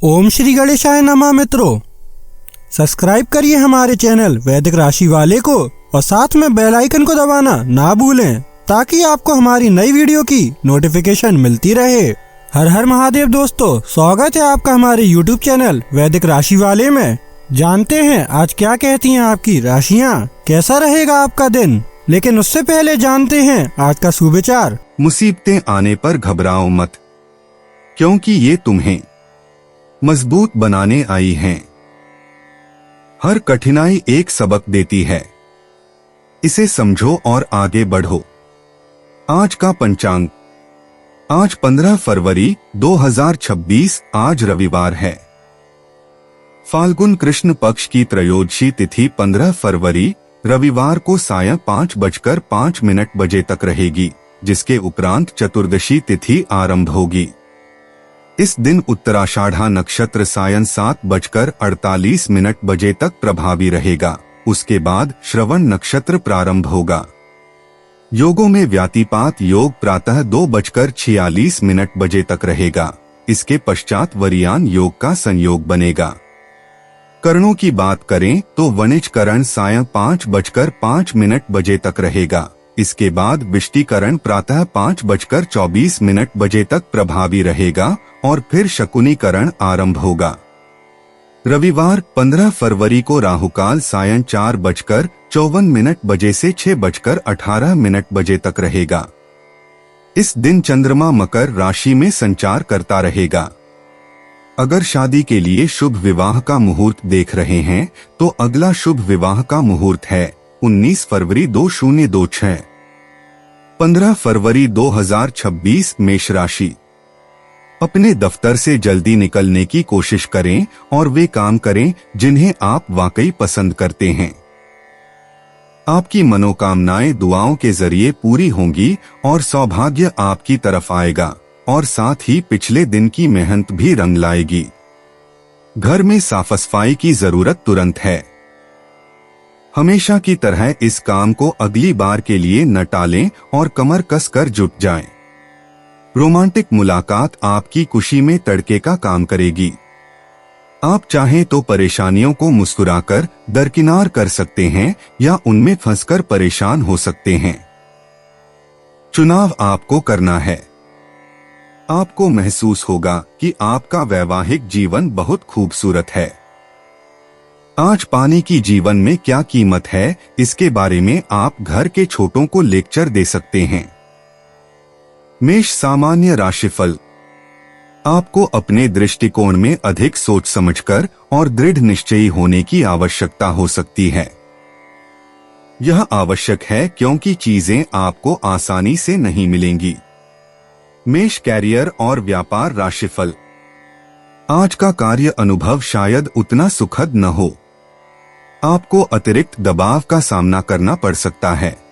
ओम श्री गणेशाय नमः। मित्रों, सब्सक्राइब करिए हमारे चैनल वैदिक राशि वाले को और साथ में बेल आइकन को दबाना ना भूलें ताकि आपको हमारी नई वीडियो की नोटिफिकेशन मिलती रहे। हर हर महादेव दोस्तों, स्वागत है आपका हमारे YouTube चैनल वैदिक राशि वाले में। जानते हैं आज क्या कहती हैं आपकी राशियाँ, कैसा रहेगा आपका दिन। लेकिन उससे पहले जानते हैं आज का सुविचार। मुसीबतें आने पर घबराओ मत, क्योंकि ये तुम्हें मजबूत बनाने आई हैं। हर कठिनाई एक सबक देती है, इसे समझो और आगे बढ़ो। आज का पंचांग, आज 15 फरवरी 2026, आज रविवार है। फाल्गुन कृष्ण पक्ष की त्रयोदशी तिथि 15 फरवरी रविवार को सायं 5:05 तक रहेगी, जिसके उपरांत चतुर्दशी तिथि आरंभ होगी। इस दिन उत्तराषाढ़ा नक्षत्र सायं 7:48 तक प्रभावी रहेगा। उसके बाद श्रवण नक्षत्र प्रारंभ होगा। योगों में व्यातिपात योग प्रातः 2:46 तक रहेगा। इसके पश्चात वरियान योग का संयोग बनेगा। करणों की बात करें तो वणिज करण सायं 5:05 तक रहेगा। इसके बाद विष्टिकरण प्रातः 5:24 तक प्रभावी रहेगा और फिर शकुनीकरण आरंभ होगा। रविवार 15 फरवरी को राहुकाल सायं 4:54 से 6:18 तक रहेगा। इस दिन चंद्रमा मकर राशि में संचार करता रहेगा। अगर शादी के लिए शुभ विवाह का मुहूर्त देख रहे हैं तो अगला शुभ विवाह का मुहूर्त है 19 फरवरी 2026। 15 फरवरी 2026 मेष राशि। अपने दफ्तर से जल्दी निकलने की कोशिश करें और वे काम करें जिन्हें आप वाकई पसंद करते हैं। आपकी मनोकामनाएं दुआओं के जरिए पूरी होंगी और सौभाग्य आपकी तरफ आएगा और साथ ही पिछले दिन की मेहनत भी रंग लाएगी। घर में साफ सफाई की जरूरत तुरंत है। हमेशा की तरह इस काम को अगली बार के लिए न टालें और कमर कसकर जुट जाएं। रोमांटिक मुलाकात आपकी खुशी में तड़के का काम करेगी। आप चाहें तो परेशानियों को मुस्कुराकर दरकिनार कर सकते हैं या उनमें फंसकर परेशान हो सकते हैं। चुनाव आपको करना है। आपको महसूस होगा कि आपका वैवाहिक जीवन बहुत खूबसूरत है। आज पानी की जीवन में क्या कीमत है, इसके बारे में आप घर के छोटों को लेक्चर दे सकते हैं। मेष सामान्य राशिफल। आपको अपने दृष्टिकोण में अधिक सोच समझकर और दृढ़ निश्चयी होने की आवश्यकता हो सकती है। यह आवश्यक है क्योंकि चीजें आपको आसानी से नहीं मिलेंगी। मेष कैरियर और व्यापार राशिफल। आज का कार्य अनुभव शायद उतना सुखद न हो। आपको अतिरिक्त दबाव का सामना करना पड़ सकता है।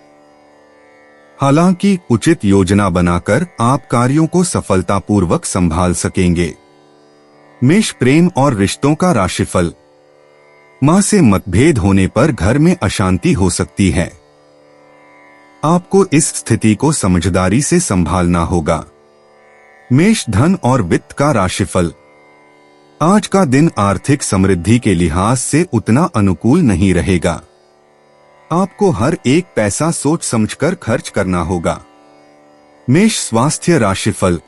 हालांकि उचित योजना बनाकर आप कार्यों को सफलतापूर्वक संभाल सकेंगे। मेष प्रेम और रिश्तों का राशिफल। मां से मतभेद होने पर घर में अशांति हो सकती है। आपको इस स्थिति को समझदारी से संभालना होगा। मेष धन और वित्त का राशिफल। आज का दिन आर्थिक समृद्धि के लिहाज से उतना अनुकूल नहीं रहेगा। आपको हर एक पैसा सोच समझकर खर्च करना होगा। मेष स्वास्थ्य राशिफल।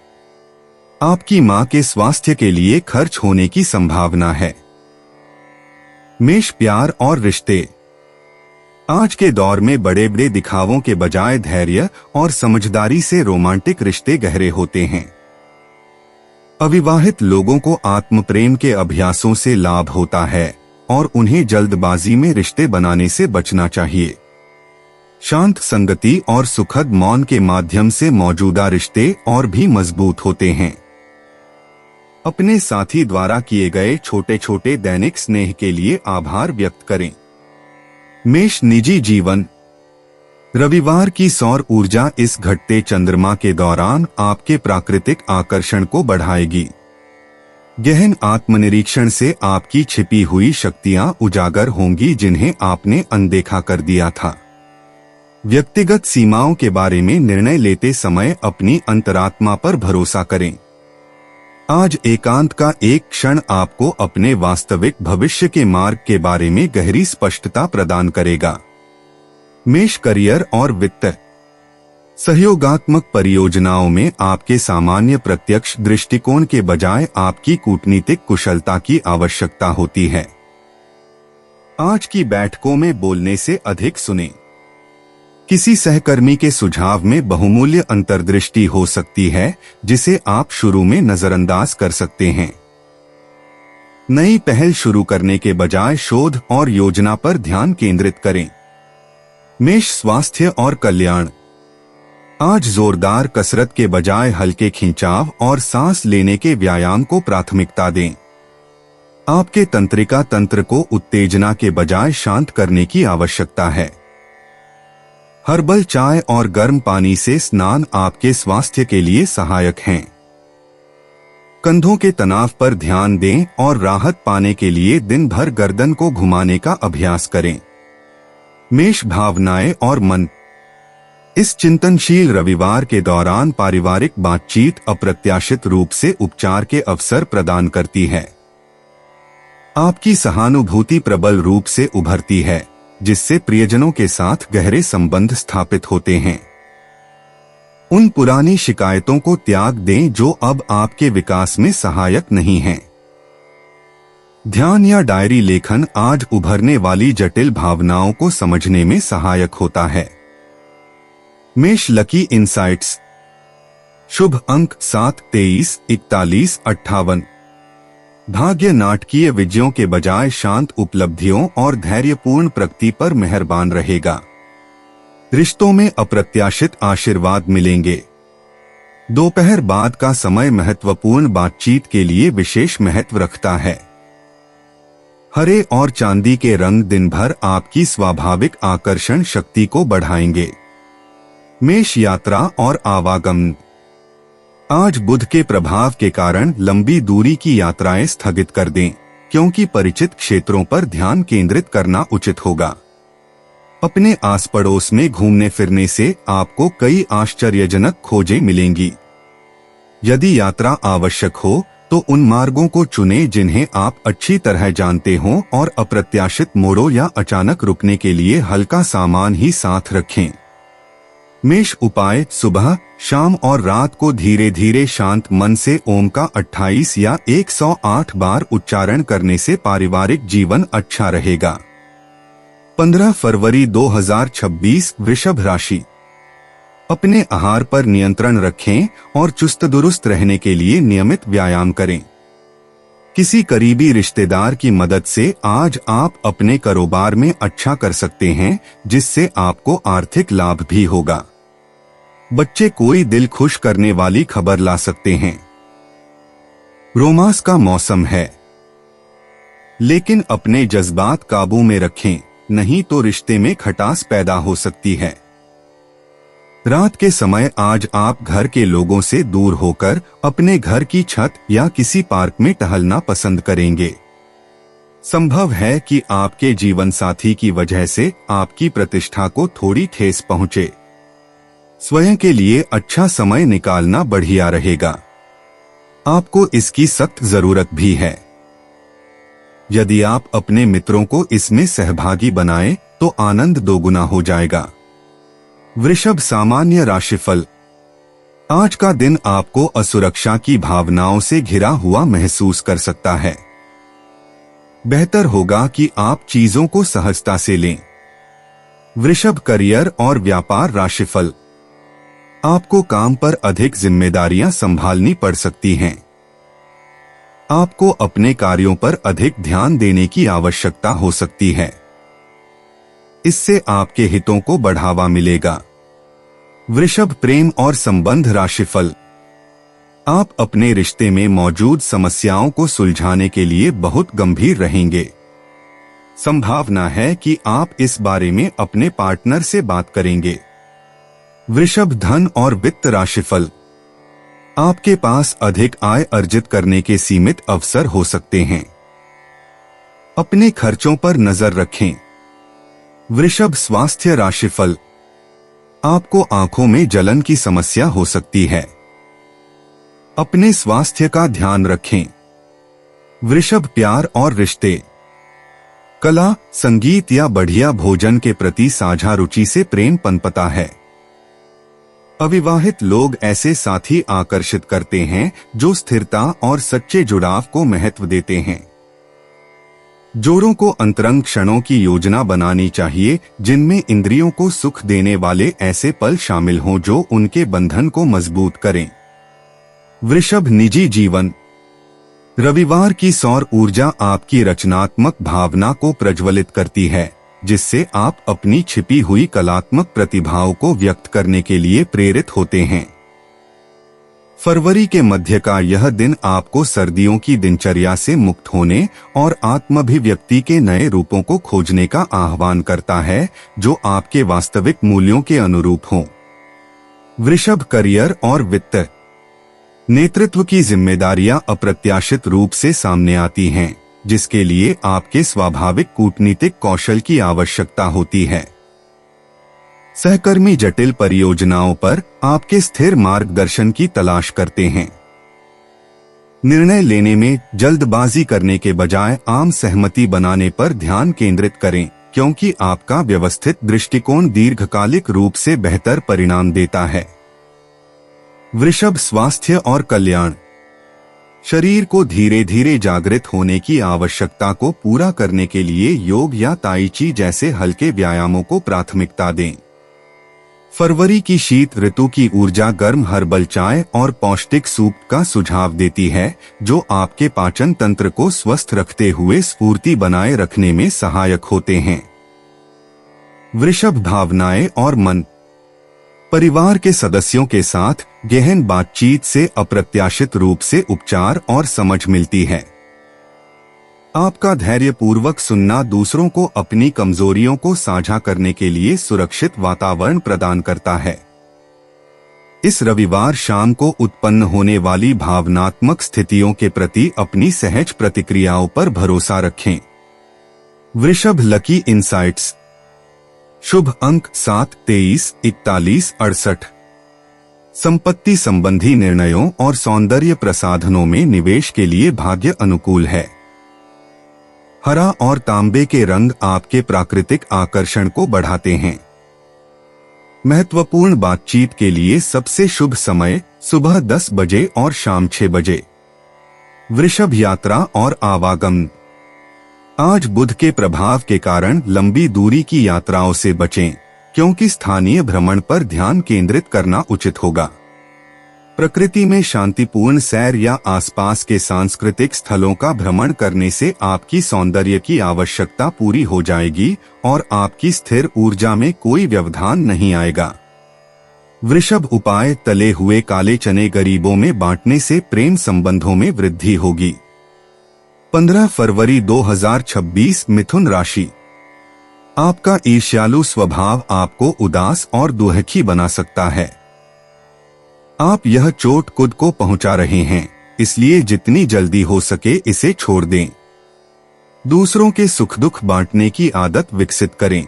आपकी मां के स्वास्थ्य के लिए खर्च होने की संभावना है। मेष प्यार और रिश्ते। आज के दौर में बड़े बड़े दिखावों के बजाय धैर्य और समझदारी से रोमांटिक रिश्ते गहरे होते हैं। अविवाहित लोगों को आत्मप्रेम के अभ्यासों से लाभ होता है और उन्हें जल्दबाजी में रिश्ते बनाने से बचना चाहिए। शांत संगति और सुखद मौन के माध्यम से मौजूदा रिश्ते और भी मजबूत होते हैं। अपने साथी द्वारा किए गए छोटे छोटे दैनिक स्नेह के लिए आभार व्यक्त करें। मेष निजी जीवन। रविवार की सौर ऊर्जा इस घटते चंद्रमा के दौरान आपके प्राकृतिक आकर्षण को बढ़ाएगी। गहन आत्मनिरीक्षण से आपकी छिपी हुई शक्तियां उजागर होंगी जिन्हें आपने अनदेखा कर दिया था। व्यक्तिगत सीमाओं के बारे में निर्णय लेते समय अपनी अंतरात्मा पर भरोसा करें। आज एकांत का एक क्षण आपको अपने वास्तविक भविष्य के मार्ग के बारे में गहरी स्पष्टता प्रदान करेगा। मेष करियर और वित्त। सहयोगात्मक परियोजनाओं में आपके सामान्य प्रत्यक्ष दृष्टिकोण के बजाय आपकी कूटनीतिक कुशलता की आवश्यकता होती है। आज की बैठकों में बोलने से अधिक सुनें। किसी सहकर्मी के सुझाव में बहुमूल्य अंतर्दृष्टि हो सकती है जिसे आप शुरू में नजरअंदाज कर सकते हैं। नई पहल शुरू करने के बजाय शोध और योजना पर ध्यान केंद्रित करें। मेष स्वास्थ्य और कल्याण। आज जोरदार कसरत के बजाय हल्के खिंचाव और सांस लेने के व्यायाम को प्राथमिकता दें। आपके तंत्रिका तंत्र को उत्तेजना के बजाय शांत करने की आवश्यकता है। हर्बल चाय और गर्म पानी से स्नान आपके स्वास्थ्य के लिए सहायक हैं। कंधों के तनाव पर ध्यान दें और राहत पाने के लिए दिन भर गर्दन को घुमाने का अभ्यास करें। मेष भावनाएं और मन। इस चिंतनशील रविवार के दौरान पारिवारिक बातचीत अप्रत्याशित रूप से उपचार के अवसर प्रदान करती है। आपकी सहानुभूति प्रबल रूप से उभरती है, जिससे प्रियजनों के साथ गहरे संबंध स्थापित होते हैं। उन पुरानी शिकायतों को त्याग दें जो अब आपके विकास में सहायक नहीं हैं। ध्यान या डायरी लेखन आज उभरने वाली जटिल भावनाओं को समझने में सहायक होता है। मेष लकी इंसाइट्स। शुभ अंक 7, 23, 41, 58। भाग्य नाटकीय विजयों के बजाय शांत उपलब्धियों और धैर्यपूर्ण प्रगति पर मेहरबान रहेगा। रिश्तों में अप्रत्याशित आशीर्वाद मिलेंगे। दोपहर बाद का समय महत्वपूर्ण बातचीत के लिए विशेष महत्व रखता है। हरे और चांदी के रंग दिन भर आपकी स्वाभाविक आकर्षण शक्ति को बढ़ाएंगे। मेष यात्रा और आवागमन। आज बुध के प्रभाव के कारण लंबी दूरी की यात्राएं स्थगित कर दें, क्योंकि परिचित क्षेत्रों पर ध्यान केंद्रित करना उचित होगा। अपने आस पड़ोस में घूमने फिरने से आपको कई आश्चर्यजनक खोजें मिलेंगी। यदि यात्रा आवश्यक हो तो उन मार्गों को चुनें जिन्हें आप अच्छी तरह जानते हों और अप्रत्याशित मोड़ों या अचानक रुकने के लिए हल्का सामान ही साथ रखें। मेष उपाय। सुबह, शाम और रात को धीरे धीरे शांत मन से ओम का 28 या 108 बार उच्चारण करने से पारिवारिक जीवन अच्छा रहेगा। 15 फरवरी 2026। वृषभ राशि। अपने आहार पर नियंत्रण रखें और चुस्त दुरुस्त रहने के लिए नियमित व्यायाम करें। किसी करीबी रिश्तेदार की मदद से आज आप अपने कारोबार में अच्छा कर सकते हैं, जिससे आपको आर्थिक लाभ भी होगा। बच्चे कोई दिल खुश करने वाली खबर ला सकते हैं। रोमांस का मौसम है, लेकिन अपने जज्बात काबू में रखें, नहीं तो रिश्ते में खटास पैदा हो सकती है। रात के समय आज आप घर के लोगों से दूर होकर अपने घर की छत या किसी पार्क में टहलना पसंद करेंगे। संभव है कि आपके जीवन साथी की वजह से आपकी प्रतिष्ठा को थोड़ी ठेस पहुंचे। स्वयं के लिए अच्छा समय निकालना बढ़िया रहेगा। आपको इसकी सख्त जरूरत भी है। यदि आप अपने मित्रों को इसमें सहभागी बनाएं, तो आनंद दोगुना हो जाएगा। वृषभ सामान्य राशिफल। आज का दिन आपको असुरक्षा की भावनाओं से घिरा हुआ महसूस कर सकता है। बेहतर होगा कि आप चीजों को सहजता से लें। वृषभ करियर और व्यापार राशिफल। आपको काम पर अधिक जिम्मेदारियां संभालनी पड़ सकती हैं। आपको अपने कार्यों पर अधिक ध्यान देने की आवश्यकता हो सकती है। इससे आपके हितों को बढ़ावा मिलेगा। वृषभ प्रेम और संबंध राशिफल। आप अपने रिश्ते में मौजूद समस्याओं को सुलझाने के लिए बहुत गंभीर रहेंगे। संभावना है कि आप इस बारे में अपने पार्टनर से बात करेंगे। वृषभ धन और वित्त राशिफल। आपके पास अधिक आय अर्जित करने के सीमित अवसर हो सकते हैं। अपने खर्चों पर नजर रखें। वृषभ स्वास्थ्य राशिफल। आपको आंखों में जलन की समस्या हो सकती है। अपने स्वास्थ्य का ध्यान रखें। वृषभ, प्यार और रिश्ते। कला, संगीत या बढ़िया भोजन के प्रति साझा रुचि से प्रेम पनपता है। अविवाहित लोग ऐसे साथी आकर्षित करते हैं जो स्थिरता और सच्चे जुड़ाव को महत्व देते हैं। जोड़ों को अंतरंग क्षणों की योजना बनानी चाहिए जिनमें इंद्रियों को सुख देने वाले ऐसे पल शामिल हों जो उनके बंधन को मजबूत करें। वृषभ, निजी जीवन। रविवार की सौर ऊर्जा आपकी रचनात्मक भावना को प्रज्वलित करती है, जिससे आप अपनी छिपी हुई कलात्मक प्रतिभाओं को व्यक्त करने के लिए प्रेरित होते हैं। फरवरी के मध्य का यह दिन आपको सर्दियों की दिनचर्या से मुक्त होने और आत्माभिव्यक्ति के नए रूपों को खोजने का आह्वान करता है जो आपके वास्तविक मूल्यों के अनुरूप हों। वृषभ, करियर और वित्त। नेतृत्व की जिम्मेदारियां अप्रत्याशित रूप से सामने आती हैं, जिसके लिए आपके स्वाभाविक कूटनीतिक कौशल की आवश्यकता होती है। सहकर्मी जटिल परियोजनाओं पर आपके स्थिर मार्गदर्शन की तलाश करते हैं। निर्णय लेने में जल्दबाजी करने के बजाय आम सहमति बनाने पर ध्यान केंद्रित करें, क्योंकि आपका व्यवस्थित दृष्टिकोण दीर्घकालिक रूप से बेहतर परिणाम देता है। वृषभ, स्वास्थ्य और कल्याण। शरीर को धीरे धीरे जागृत होने की आवश्यकता को पूरा करने के लिए योग या ताई ची जैसे हल्के व्यायामों को प्राथमिकता दें। फरवरी की शीत ऋतु की ऊर्जा गर्म हर्बल चाय और पौष्टिक सूप का सुझाव देती है, जो आपके पाचन तंत्र को स्वस्थ रखते हुए स्फूर्ति बनाए रखने में सहायक होते हैं। वृषभ, भावनाएं और मन। परिवार के सदस्यों के साथ गहन बातचीत से अप्रत्याशित रूप से उपचार और समझ मिलती है। आपका धैर्यपूर्वक सुनना दूसरों को अपनी कमजोरियों को साझा करने के लिए सुरक्षित वातावरण प्रदान करता है। इस रविवार शाम को उत्पन्न होने वाली भावनात्मक स्थितियों के प्रति अपनी सहज प्रतिक्रियाओं पर भरोसा रखें। वृषभ, लकी इंसाइट्स। शुभ अंक 7, 23, 41, 68। संपत्ति संबंधी निर्णयों और सौंदर्य प्रसाधनों में निवेश के लिए भाग्य अनुकूल है। हरा और तांबे के रंग आपके प्राकृतिक आकर्षण को बढ़ाते हैं। महत्वपूर्ण बातचीत के लिए सबसे शुभ समय सुबह 10 बजे और शाम 6 बजे। वृषभ, यात्रा और आवागमन। आज बुध के प्रभाव के कारण लंबी दूरी की यात्राओं से बचें, क्योंकि स्थानीय भ्रमण पर ध्यान केंद्रित करना उचित होगा। प्रकृति में शांतिपूर्ण सैर या आसपास के सांस्कृतिक स्थलों का भ्रमण करने से आपकी सौंदर्य की आवश्यकता पूरी हो जाएगी और आपकी स्थिर ऊर्जा में कोई व्यवधान नहीं आएगा। वृषभ, उपाय। तले हुए काले चने गरीबों में बांटने से प्रेम संबंधों में वृद्धि होगी। 15 फरवरी 2026, मिथुन राशि। आपका ईर्ष्यालु स्वभाव आपको उदास और दुखी बना सकता है। आप यह चोट खुद को पहुंचा रहे हैं, इसलिए जितनी जल्दी हो सके इसे छोड़ दें। दूसरों के सुख दुख बांटने की आदत विकसित करें।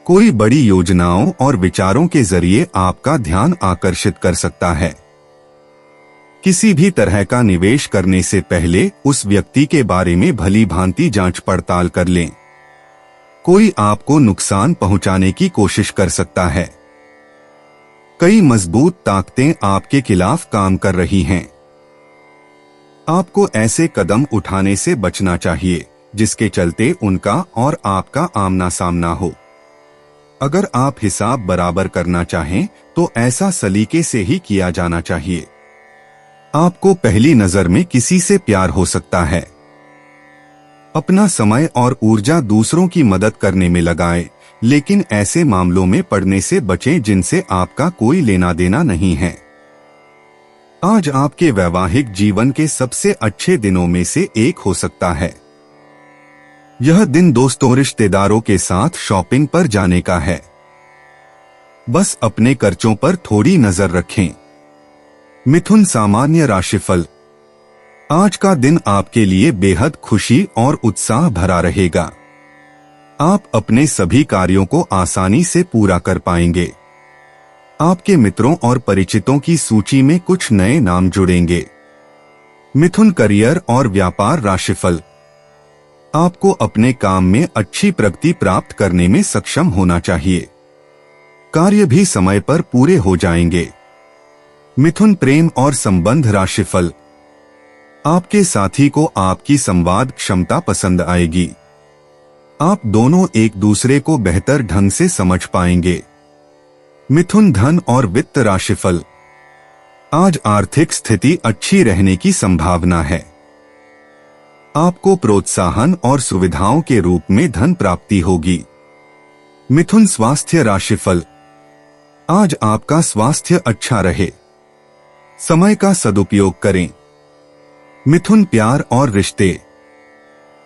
कोई बड़ी योजनाओं और विचारों के जरिए आपका ध्यान आकर्षित कर सकता है। किसी भी तरह का निवेश करने से पहले उस व्यक्ति के बारे में भली भांति जांच पड़ताल कर लें। कोई आपको नुकसान पहुंचाने की कोशिश कर सकता है। कई मजबूत ताकतें आपके खिलाफ काम कर रही हैं। आपको ऐसे कदम उठाने से बचना चाहिए जिसके चलते उनका और आपका आमना सामना हो। अगर आप हिसाब बराबर करना चाहें तो ऐसा सलीके से ही किया जाना चाहिए। आपको पहली नजर में किसी से प्यार हो सकता है। अपना समय और ऊर्जा दूसरों की मदद करने में लगाएं, लेकिन ऐसे मामलों में पड़ने से बचें जिनसे आपका कोई लेना देना नहीं है। आज आपके वैवाहिक जीवन के सबसे अच्छे दिनों में से एक हो सकता है। यह दिन दोस्तों रिश्तेदारों के साथ शॉपिंग पर जाने का है। बस अपने खर्चों पर थोड़ी नजर रखें। मिथुन, सामान्य राशिफल। आज का दिन आपके लिए बेहद खुशी और उत्साह भरा रहेगा। आप अपने सभी कार्यों को आसानी से पूरा कर पाएंगे। आपके मित्रों और परिचितों की सूची में कुछ नए नाम जुड़ेंगे। मिथुन करियर और व्यापार राशिफल। आपको अपने काम में अच्छी प्रगति प्राप्त करने में सक्षम होना चाहिए। कार्य भी समय पर पूरे हो जाएंगे। मिथुन प्रेम और संबंध राशिफल। आपके साथी को आपकी संवाद क्षमता पसंद आएगी। आप दोनों एक दूसरे को बेहतर ढंग से समझ पाएंगे। मिथुन धन और वित्त राशिफल। आज आर्थिक स्थिति अच्छी रहने की संभावना है। आपको प्रोत्साहन और सुविधाओं के रूप में धन प्राप्ति होगी। मिथुन स्वास्थ्य राशिफल। आज आपका स्वास्थ्य अच्छा रहे। समय का सदुपयोग करें। मिथुन प्यार और रिश्ते।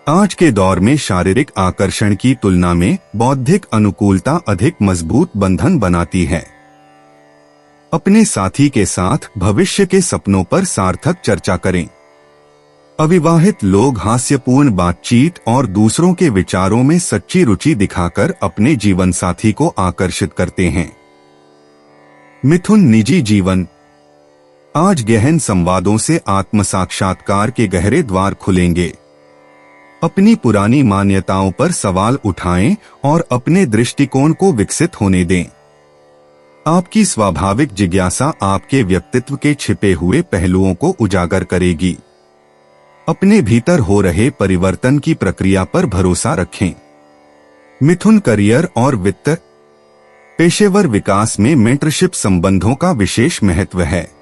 आज के दौर में शारीरिक आकर्षण की तुलना में बौद्धिक अनुकूलता अधिक मजबूत बंधन बनाती है। अपने साथी के साथ भविष्य के सपनों पर सार्थक चर्चा करें। अविवाहित लोग हास्यपूर्ण बातचीत और दूसरों के विचारों में सच्ची रुचि दिखाकर अपने जीवन साथी को आकर्षित करते हैं। मिथुन निजी जीवन। आज गहन संवादों से आत्म साक्षात्कार के गहरे द्वार खुलेंगे। अपनी पुरानी मान्यताओं पर सवाल उठाएं और अपने दृष्टिकोण को विकसित होने दें। आपकी स्वाभाविक जिज्ञासा आपके व्यक्तित्व के छिपे हुए पहलुओं को उजागर करेगी। अपने भीतर हो रहे परिवर्तन की प्रक्रिया पर भरोसा रखें। मिथुन करियर और वित्त। पेशेवर विकास में मेंटरशिप संबंधों का विशेष महत्व है।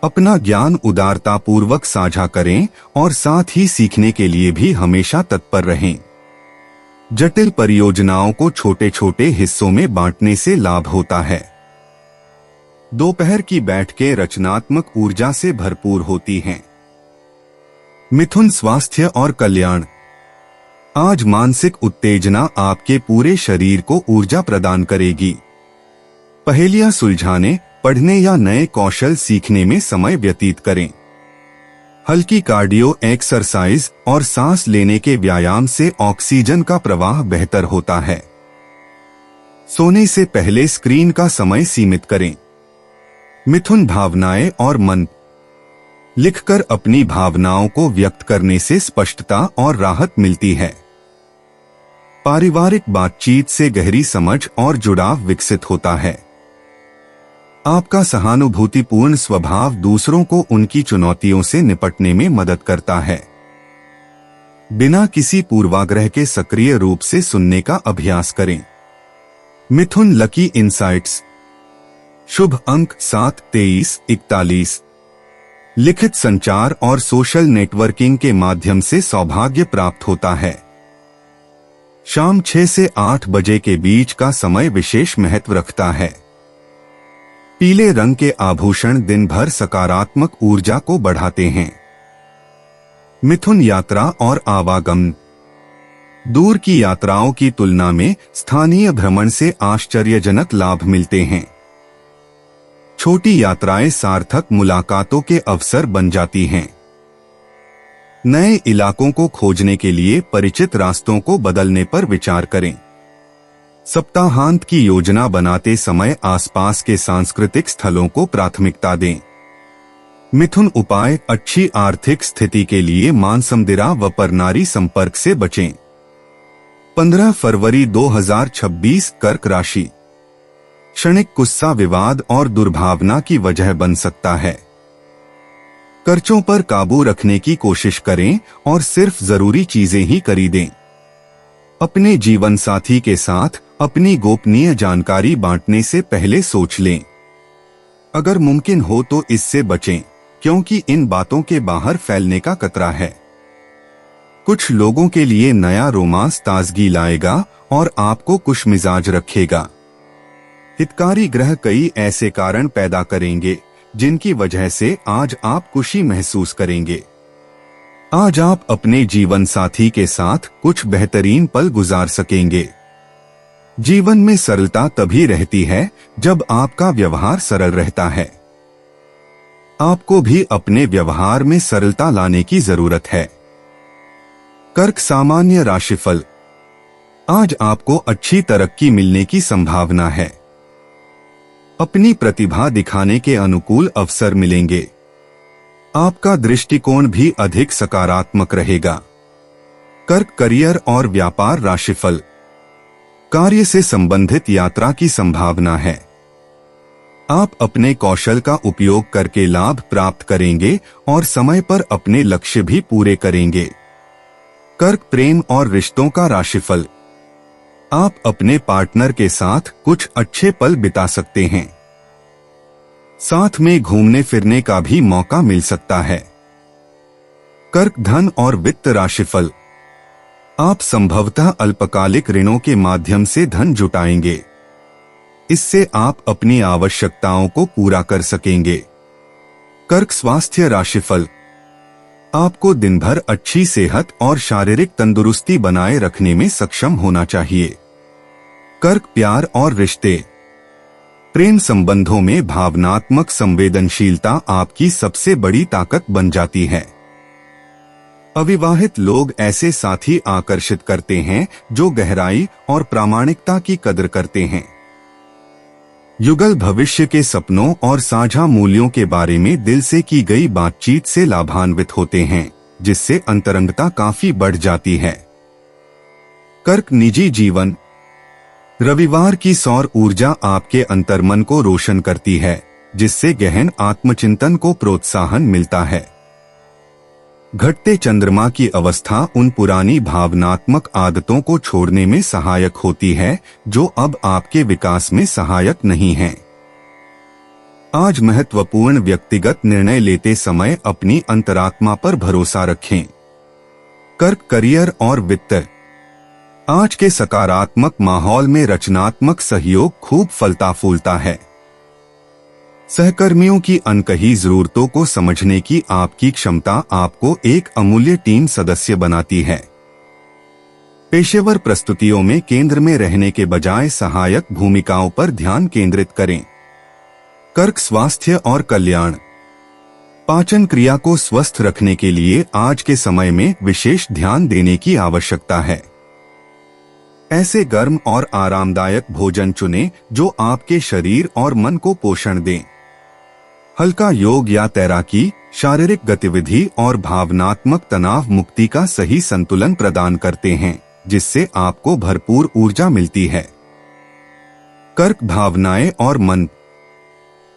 अपना ज्ञान उदारतापूर्वक साझा करें और साथ ही सीखने के लिए भी हमेशा तत्पर रहें। जटिल परियोजनाओं को छोटे छोटे हिस्सों में बांटने से लाभ होता है। दोपहर की बैठकें रचनात्मक ऊर्जा से भरपूर होती हैं। मिथुन स्वास्थ्य और कल्याण। आज मानसिक उत्तेजना आपके पूरे शरीर को ऊर्जा प्रदान करेगी। पहेलियां सुलझाने, पढ़ने या नए कौशल सीखने में समय व्यतीत करें। हल्की कार्डियो एक्सरसाइज और सांस लेने के व्यायाम से ऑक्सीजन का प्रवाह बेहतर होता है। सोने से पहले स्क्रीन का समय सीमित करें। मिथुन भावनाएं और मन। लिखकर अपनी भावनाओं को व्यक्त करने से स्पष्टता और राहत मिलती है। पारिवारिक बातचीत से गहरी समझ और जुड़ाव विकसित होता है। आपका सहानुभूतिपूर्ण स्वभाव दूसरों को उनकी चुनौतियों से निपटने में मदद करता है। बिना किसी पूर्वाग्रह के सक्रिय रूप से सुनने का अभ्यास करें। मिथुन लकी इंसाइट्स। शुभ अंक 7, 23, 41। लिखित संचार और सोशल नेटवर्किंग के माध्यम से सौभाग्य प्राप्त होता है। शाम 6 से 8 बजे के बीच का समय विशेष महत्व रखता है। पीले रंग के आभूषण दिन भर सकारात्मक ऊर्जा को बढ़ाते हैं। मिथुन यात्रा और आवागमन। दूर की यात्राओं की तुलना में स्थानीय भ्रमण से आश्चर्यजनक लाभ मिलते हैं। छोटी यात्राएं सार्थक मुलाकातों के अवसर बन जाती हैं। नए इलाकों को खोजने के लिए परिचित रास्तों को बदलने पर विचार करें। सप्ताहांत की योजना बनाते समय आसपास के सांस्कृतिक स्थलों को प्राथमिकता दें। मिथुन उपाय। अच्छी आर्थिक स्थिति के लिए मांसमदिरा व परनारी संपर्क से बचें। 15 फरवरी 2026 कर्क राशि। क्षणिक गुस्सा विवाद और दुर्भावना की वजह बन सकता है। खर्चों पर काबू रखने की कोशिश करें और सिर्फ जरूरी चीजें ही खरीदें। अपने जीवन साथी के साथ अपनी गोपनीय जानकारी बांटने से पहले सोच लें। अगर मुमकिन हो तो इससे बचें, क्योंकि इन बातों के बाहर फैलने का खतरा है। कुछ लोगों के लिए नया रोमांस ताजगी लाएगा और आपको खुशमिजाज रखेगा। हितकारी ग्रह कई ऐसे कारण पैदा करेंगे जिनकी वजह से आज आप खुशी महसूस करेंगे। आज आप अपने जीवन साथी के साथ कुछ बेहतरीन पल गुजार सकेंगे। जीवन में सरलता तभी रहती है जब आपका व्यवहार सरल रहता है। आपको भी अपने व्यवहार में सरलता लाने की जरूरत है। कर्क सामान्य राशिफल। आज आपको अच्छी तरक्की मिलने की संभावना है। अपनी प्रतिभा दिखाने के अनुकूल अवसर मिलेंगे। आपका दृष्टिकोण भी अधिक सकारात्मक रहेगा। कर्क करियर और व्यापार राशिफल। कार्य से संबंधित यात्रा की संभावना है। आप अपने कौशल का उपयोग करके लाभ प्राप्त करेंगे और समय पर अपने लक्ष्य भी पूरे करेंगे। कर्क प्रेम और रिश्तों का राशिफल। आप अपने पार्टनर के साथ कुछ अच्छे पल बिता सकते हैं। साथ में घूमने फिरने का भी मौका मिल सकता है। कर्क धन और वित्त राशिफल। आप संभवतः अल्पकालिक ऋणों के माध्यम से धन जुटाएंगे। इससे आप अपनी आवश्यकताओं को पूरा कर सकेंगे। कर्क स्वास्थ्य राशिफल। आपको दिन भर अच्छी सेहत और शारीरिक तंदुरुस्ती बनाए रखने में सक्षम होना चाहिए। कर्क प्यार और रिश्ते। प्रेम संबंधों में भावनात्मक संवेदनशीलता आपकी सबसे बड़ी ताकत बन जाती है। अविवाहित लोग ऐसे साथी आकर्षित करते हैं जो गहराई और प्रामाणिकता की कदर करते हैं। युगल भविष्य के सपनों और साझा मूल्यों के बारे में दिल से की गई बातचीत से लाभान्वित होते हैं, जिससे अंतरंगता काफी बढ़ जाती है। कर्क निजी जीवन। रविवार की सौर ऊर्जा आपके अंतर्मन को रोशन करती है, जिससे गहन आत्मचिंतन को प्रोत्साहन मिलता है। घटते चंद्रमा की अवस्था उन पुरानी भावनात्मक आदतों को छोड़ने में सहायक होती है जो अब आपके विकास में सहायक नहीं हैं। आज महत्वपूर्ण व्यक्तिगत निर्णय लेते समय अपनी अंतरात्मा पर भरोसा रखें। कर्क करियर और वित्त। आज के सकारात्मक माहौल में रचनात्मक सहयोग खूब फलता फूलता है। सहकर्मियों की अनकही जरूरतों को समझने की आपकी क्षमता आपको एक अमूल्य टीम सदस्य बनाती है। पेशेवर प्रस्तुतियों में केंद्र में रहने के बजाय सहायक भूमिकाओं पर ध्यान केंद्रित करें। कर्क स्वास्थ्य और कल्याण। पाचन क्रिया को स्वस्थ रखने के लिए आज के समय में विशेष ध्यान देने की आवश्यकता है। ऐसे गर्म और आरामदायक भोजन चुनें जो आपके शरीर और मन को पोषण दें। हल्का योग या तैराकी शारीरिक गतिविधि और भावनात्मक तनाव मुक्ति का सही संतुलन प्रदान करते हैं, जिससे आपको भरपूर ऊर्जा मिलती है। कर्क भावनाएं और मन।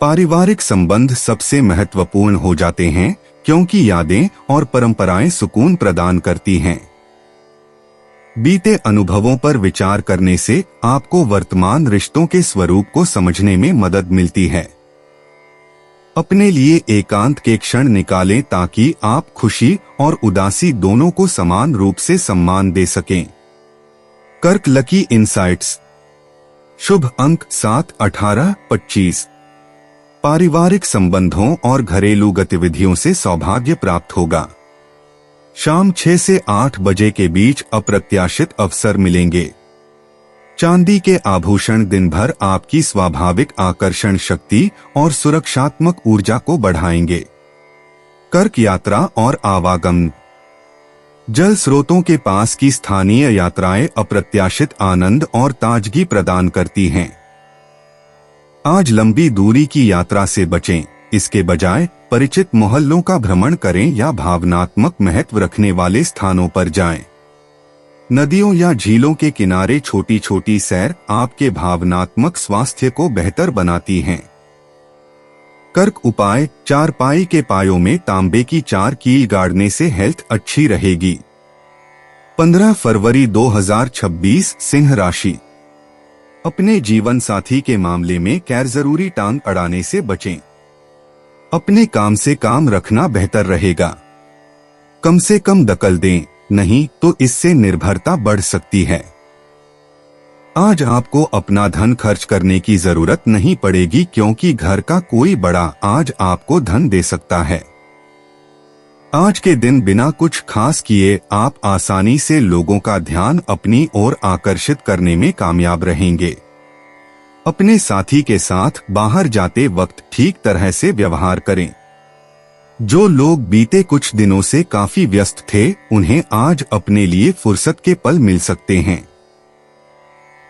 पारिवारिक संबंध सबसे महत्वपूर्ण हो जाते हैं क्योंकि यादें और परंपराएं सुकून प्रदान करती हैं। बीते अनुभवों पर विचार करने से आपको वर्तमान रिश्तों के स्वरूप को समझने में मदद मिलती है। अपने लिए एकांत के क्षण निकालें ताकि आप खुशी और उदासी दोनों को समान रूप से सम्मान दे सकें। कर्क लकी इनसाइट्स। शुभ अंक 7, 18, 25। पारिवारिक संबंधों और घरेलू गतिविधियों से सौभाग्य प्राप्त होगा। शाम 6 से 8 बजे के बीच अप्रत्याशित अवसर मिलेंगे। चांदी के आभूषण दिन भर आपकी स्वाभाविक आकर्षण शक्ति और सुरक्षात्मक ऊर्जा को बढ़ाएंगे। कर्क यात्रा और आवागमन। जल स्रोतों के पास की स्थानीय यात्राएं अप्रत्याशित आनंद और ताजगी प्रदान करती हैं। आज लंबी दूरी की यात्रा से बचें, इसके बजाय परिचित मोहल्लों का भ्रमण करें या भावनात्मक महत्व रखने वाले स्थानों पर जाएं। नदियों या झीलों के किनारे छोटी छोटी सैर आपके भावनात्मक स्वास्थ्य को बेहतर बनाती हैं। कर्क उपाय। चारपाई के पायों में तांबे की 4 कील गाड़ने से हेल्थ अच्छी रहेगी। 15 फरवरी 2026 सिंह राशि। अपने जीवन साथी के मामले में गैरजरूरी टांग अड़ाने से बचें। अपने काम से काम रखना बेहतर रहेगा। कम से कम दखल दें, नहीं तो इससे निर्भरता बढ़ सकती है। आज आपको अपना धन खर्च करने की जरूरत नहीं पड़ेगी क्योंकि घर का कोई बड़ा आज आपको धन दे सकता है। आज के दिन बिना कुछ खास किए आप आसानी से लोगों का ध्यान अपनी ओर आकर्षित करने में कामयाब रहेंगे। अपने साथी के साथ बाहर जाते वक्त ठीक तरह से व्यवहार करें। जो लोग बीते कुछ दिनों से काफी व्यस्त थे, उन्हें आज अपने लिए फुर्सत के पल मिल सकते हैं।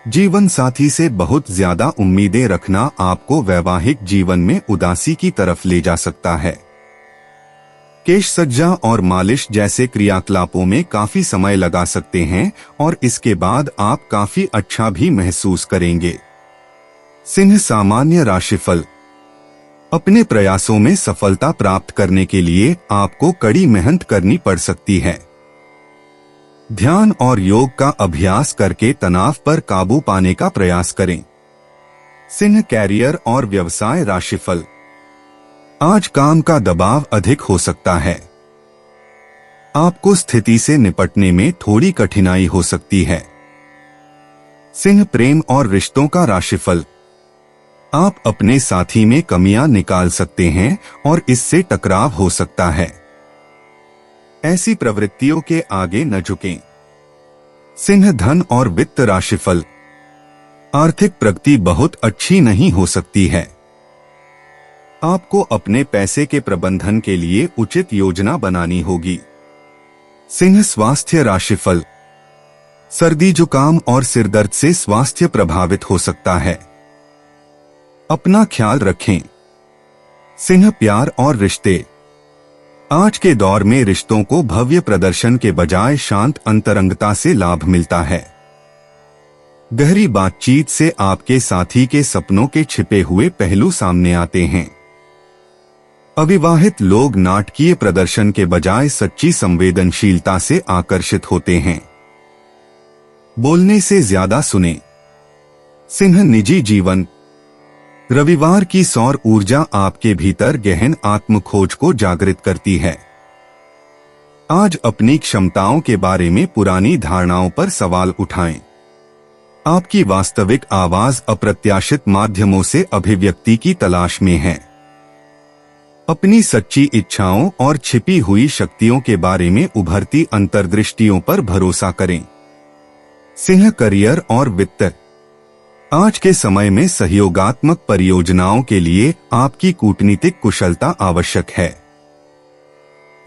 जीवन साथी से बहुत ज्यादा उम्मीदें रखना आपको वैवाहिक जीवन में उदासी की तरफ ले जा सकता है। केश सज्जा और मालिश जैसे क्रियाकलापों में काफी समय लगा सकते हैं और इसके बाद आप काफी अच्छा भी महसूस करेंगे। सिंह सामान्य राशिफल। अपने प्रयासों में सफलता प्राप्त करने के लिए आपको कड़ी मेहनत करनी पड़ सकती है। ध्यान और योग का अभ्यास करके तनाव पर काबू पाने का प्रयास करें। सिंह कैरियर और व्यवसाय राशिफल। आज काम का दबाव अधिक हो सकता है। आपको स्थिति से निपटने में थोड़ी कठिनाई हो सकती है। सिंह प्रेम और रिश्तों का राशिफल। आप अपने साथी में कमियां निकाल सकते हैं और इससे टकराव हो सकता है। ऐसी प्रवृत्तियों के आगे न झुकें। सिंह धन और वित्त राशिफल। आर्थिक प्रगति बहुत अच्छी नहीं हो सकती है। आपको अपने पैसे के प्रबंधन के लिए उचित योजना बनानी होगी। सिंह स्वास्थ्य राशिफल। सर्दी जुकाम और सिरदर्द से स्वास्थ्य प्रभावित हो सकता है। अपना ख्याल रखें। सिंह प्यार और रिश्ते। आज के दौर में रिश्तों को भव्य प्रदर्शन के बजाय शांत अंतरंगता से लाभ मिलता है। गहरी बातचीत से आपके साथी के सपनों के छिपे हुए पहलू सामने आते हैं। अविवाहित लोग नाटकीय प्रदर्शन के बजाय सच्ची संवेदनशीलता से आकर्षित होते हैं। बोलने से ज्यादा सुने। सिंह निजी जीवन। रविवार की सौर ऊर्जा आपके भीतर गहन आत्मखोज को जागृत करती है। आज अपनी क्षमताओं के बारे में पुरानी धारणाओं पर सवाल उठाएं। आपकी वास्तविक आवाज अप्रत्याशित माध्यमों से अभिव्यक्ति की तलाश में है। अपनी सच्ची इच्छाओं और छिपी हुई शक्तियों के बारे में उभरती अंतर्दृष्टियों पर भरोसा करें। सिंह करियर और वित्त। आज के समय में सहयोगात्मक परियोजनाओं के लिए आपकी कूटनीतिक कुशलता आवश्यक है।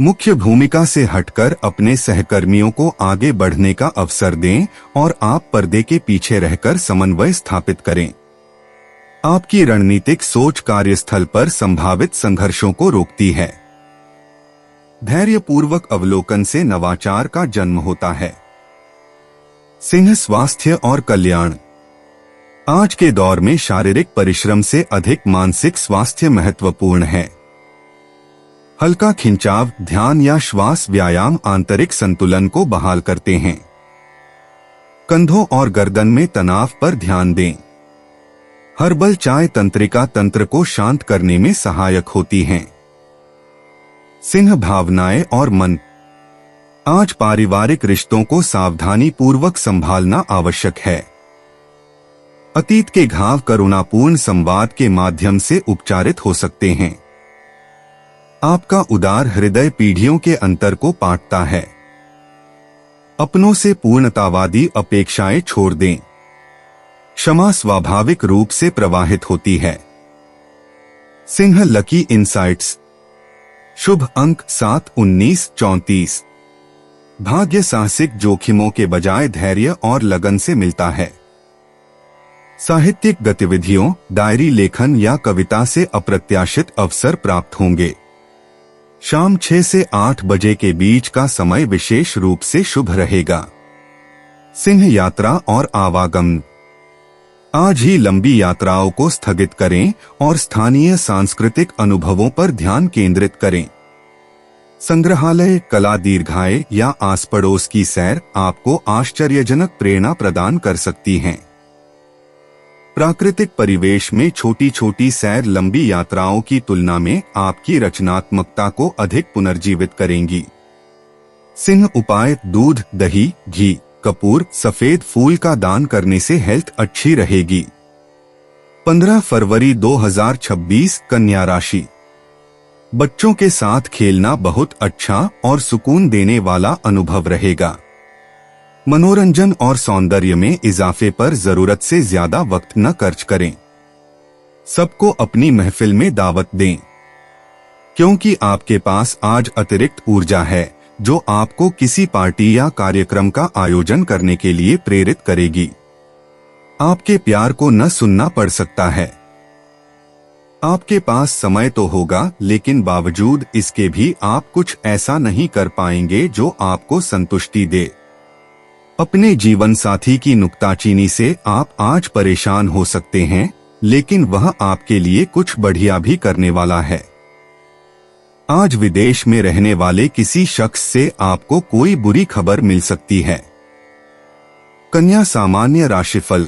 मुख्य भूमिका से हटकर अपने सहकर्मियों को आगे बढ़ने का अवसर दें और आप पर्दे के पीछे रहकर समन्वय स्थापित करें। आपकी रणनीतिक सोच कार्यस्थल पर संभावित संघर्षों को रोकती है। धैर्यपूर्वक अवलोकन से नवाचार का जन्म होता है। सिंह स्वास्थ्य और कल्याण। आज के दौर में शारीरिक परिश्रम से अधिक मानसिक स्वास्थ्य महत्वपूर्ण है। हल्का खिंचाव, ध्यान या श्वास व्यायाम आंतरिक संतुलन को बहाल करते हैं। कंधों और गर्दन में तनाव पर ध्यान दें। हर्बल चाय तंत्रिका तंत्र को शांत करने में सहायक होती हैं। सिंह भावनाएं और मन। आज पारिवारिक रिश्तों को सावधानी पूर्वक संभालना आवश्यक है। अतीत के घाव करुणापूर्ण संवाद के माध्यम से उपचारित हो सकते हैं। आपका उदार हृदय पीढ़ियों के अंतर को पाटता है। अपनों से पूर्णतावादी अपेक्षाएं छोड़ दें। क्षमा स्वाभाविक रूप से प्रवाहित होती है। Singh lucky insights. शुभ अंक 7, 19, 34। भाग्य साहसिक जोखिमों के बजाय धैर्य और लगन से मिलता है। साहित्यिक गतिविधियों, डायरी लेखन या कविता से अप्रत्याशित अवसर प्राप्त होंगे। शाम 6 से 8 बजे के बीच का समय विशेष रूप से शुभ रहेगा। सिंह यात्रा और आवागमन। आज ही लंबी यात्राओं को स्थगित करें और स्थानीय सांस्कृतिक अनुभवों पर ध्यान केंद्रित करें। संग्रहालय, कला दीर्घाए या आस पड़ोस की सैर आपको आश्चर्यजनक प्रेरणा प्रदान कर सकती हैं। प्राकृतिक परिवेश में छोटी छोटी सैर लंबी यात्राओं की तुलना में आपकी रचनात्मकता को अधिक पुनर्जीवित करेंगी। सिंह उपाय। दूध, दही, घी, कपूर, सफेद फूल का दान करने से हेल्थ अच्छी रहेगी। 15 फरवरी 2026 कन्या राशि। बच्चों के साथ खेलना बहुत अच्छा और सुकून देने वाला अनुभव रहेगा। मनोरंजन और सौंदर्य में इजाफे पर जरूरत से ज्यादा वक्त न खर्च करें। सबको अपनी महफिल में दावत दें, क्योंकि आपके पास आज अतिरिक्त ऊर्जा है जो आपको किसी पार्टी या कार्यक्रम का आयोजन करने के लिए प्रेरित करेगी। आपके प्यार को न सुनना पड़ सकता है। आपके पास समय तो होगा, लेकिन बावजूद इसके भी आप कुछ ऐसा नहीं कर पाएंगे जो आपको संतुष्टि दे। अपने जीवन साथी की नुक्ताचीनी से आप आज परेशान हो सकते हैं, लेकिन वह आपके लिए कुछ बढ़िया भी करने वाला है। आज विदेश में रहने वाले किसी शख्स से आपको कोई बुरी खबर मिल सकती है। कन्या सामान्य राशिफल।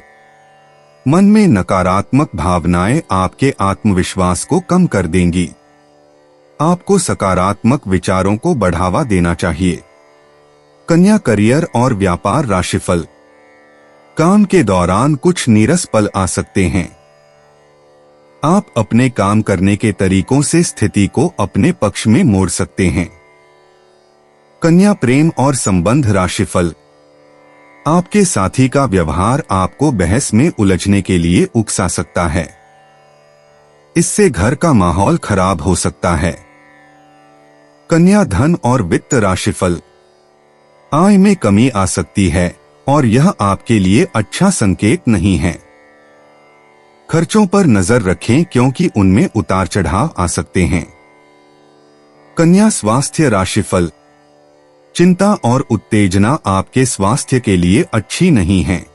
मन में नकारात्मक भावनाएं आपके आत्मविश्वास को कम कर देंगी। आपको सकारात्मक विचारों को बढ़ावा देना चाहिए। कन्या करियर और व्यापार राशिफल। काम के दौरान कुछ नीरस पल आ सकते हैं। आप अपने काम करने के तरीकों से स्थिति को अपने पक्ष में मोड़ सकते हैं। कन्या प्रेम और संबंध राशिफल। आपके साथी का व्यवहार आपको बहस में उलझने के लिए उकसा सकता है। इससे घर का माहौल खराब हो सकता है। कन्या धन और वित्त राशिफल। आय में कमी आ सकती है और यह आपके लिए अच्छा संकेत नहीं है। खर्चों पर नजर रखें क्योंकि उनमें उतार चढ़ाव आ सकते हैं। कन्या स्वास्थ्य राशिफल। चिंता और उत्तेजना आपके स्वास्थ्य के लिए अच्छी नहीं है।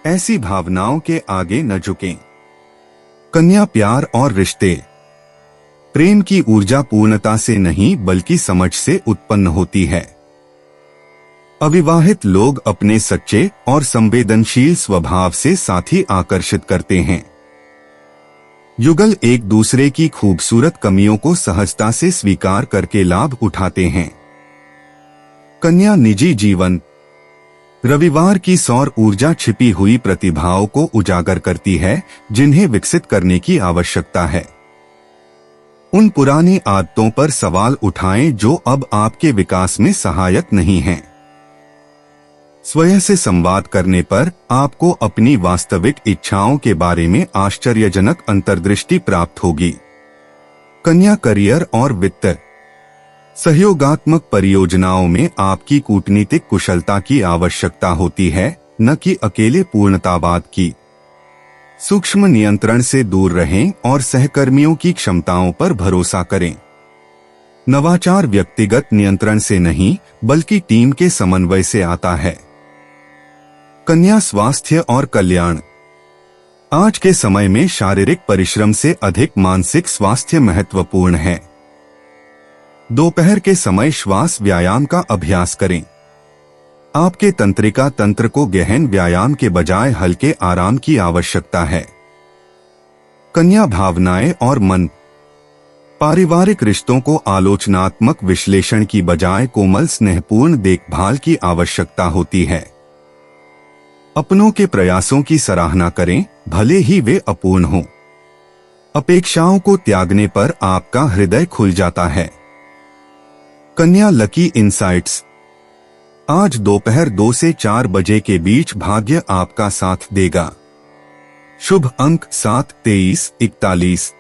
ऐसी भावनाओं के आगे न झुकें। कन्या प्यार और रिश्ते। प्रेम की ऊर्जा पूर्णता से नहीं बल्कि समझ से उत्पन्न होती है। अविवाहित लोग अपने सच्चे और संवेदनशील स्वभाव से साथी आकर्षित करते हैं। युगल एक दूसरे की खूबसूरत कमियों को सहजता से स्वीकार करके लाभ उठाते हैं। कन्या निजी जीवन। रविवार की सौर ऊर्जा छिपी हुई प्रतिभाओं को उजागर करती है जिन्हें विकसित करने की आवश्यकता है। उन पुरानी आदतों पर सवाल उठाएं जो अब आपके विकास में सहायक नहीं हैं। स्वयं से संवाद करने पर आपको अपनी वास्तविक इच्छाओं के बारे में आश्चर्यजनक अंतर्दृष्टि प्राप्त होगी। कन्या करियर और वित्त। सहयोगात्मक परियोजनाओं में आपकी कूटनीतिक कुशलता की आवश्यकता होती है, न कि अकेले पूर्णतावाद की। सूक्ष्म नियंत्रण से दूर रहें और सहकर्मियों की क्षमताओं पर भरोसा करें। नवाचार व्यक्तिगत नियंत्रण से नहीं बल्कि टीम के समन्वय से आता है। कन्या स्वास्थ्य और कल्याण। आज के समय में शारीरिक परिश्रम से अधिक मानसिक स्वास्थ्य महत्वपूर्ण है। दोपहर के समय श्वास व्यायाम का अभ्यास करें। आपके तंत्रिका तंत्र को गहन व्यायाम के बजाय हल्के आराम की आवश्यकता है। कन्या भावनाएं और मन। पारिवारिक रिश्तों को आलोचनात्मक विश्लेषण की बजाय कोमल स्नेहपूर्ण देखभाल की आवश्यकता होती है। अपनों के प्रयासों की सराहना करें, भले ही वे अपूर्ण हों। अपेक्षाओं को त्यागने पर आपका हृदय खुल जाता है। कन्या लकी इनसाइट्स। आज दोपहर 2 से 4 बजे के बीच भाग्य आपका साथ देगा। शुभ अंक 7, 23, 41।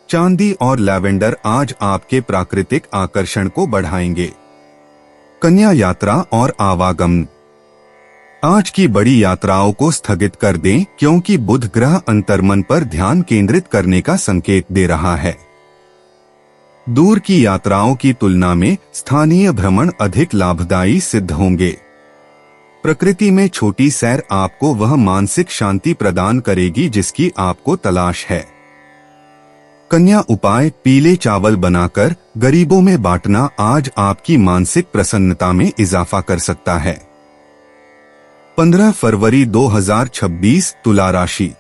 चांदी और लैवेंडर आज आपके प्राकृतिक आकर्षण को बढ़ाएंगे। कन्या यात्रा और आवागमन। आज की बड़ी यात्राओं को स्थगित कर दें क्योंकि बुध ग्रह अंतर्मन पर ध्यान केंद्रित करने का संकेत दे रहा है। दूर की यात्राओं की तुलना में स्थानीय भ्रमण अधिक लाभदायी सिद्ध होंगे। प्रकृति में छोटी सैर आपको वह मानसिक शांति प्रदान करेगी जिसकी आपको तलाश है। कन्या उपाय। पीले चावल बनाकर गरीबों में बांटना आज आपकी मानसिक प्रसन्नता में इजाफा कर सकता है। 15 फरवरी 2026 तुला राशि।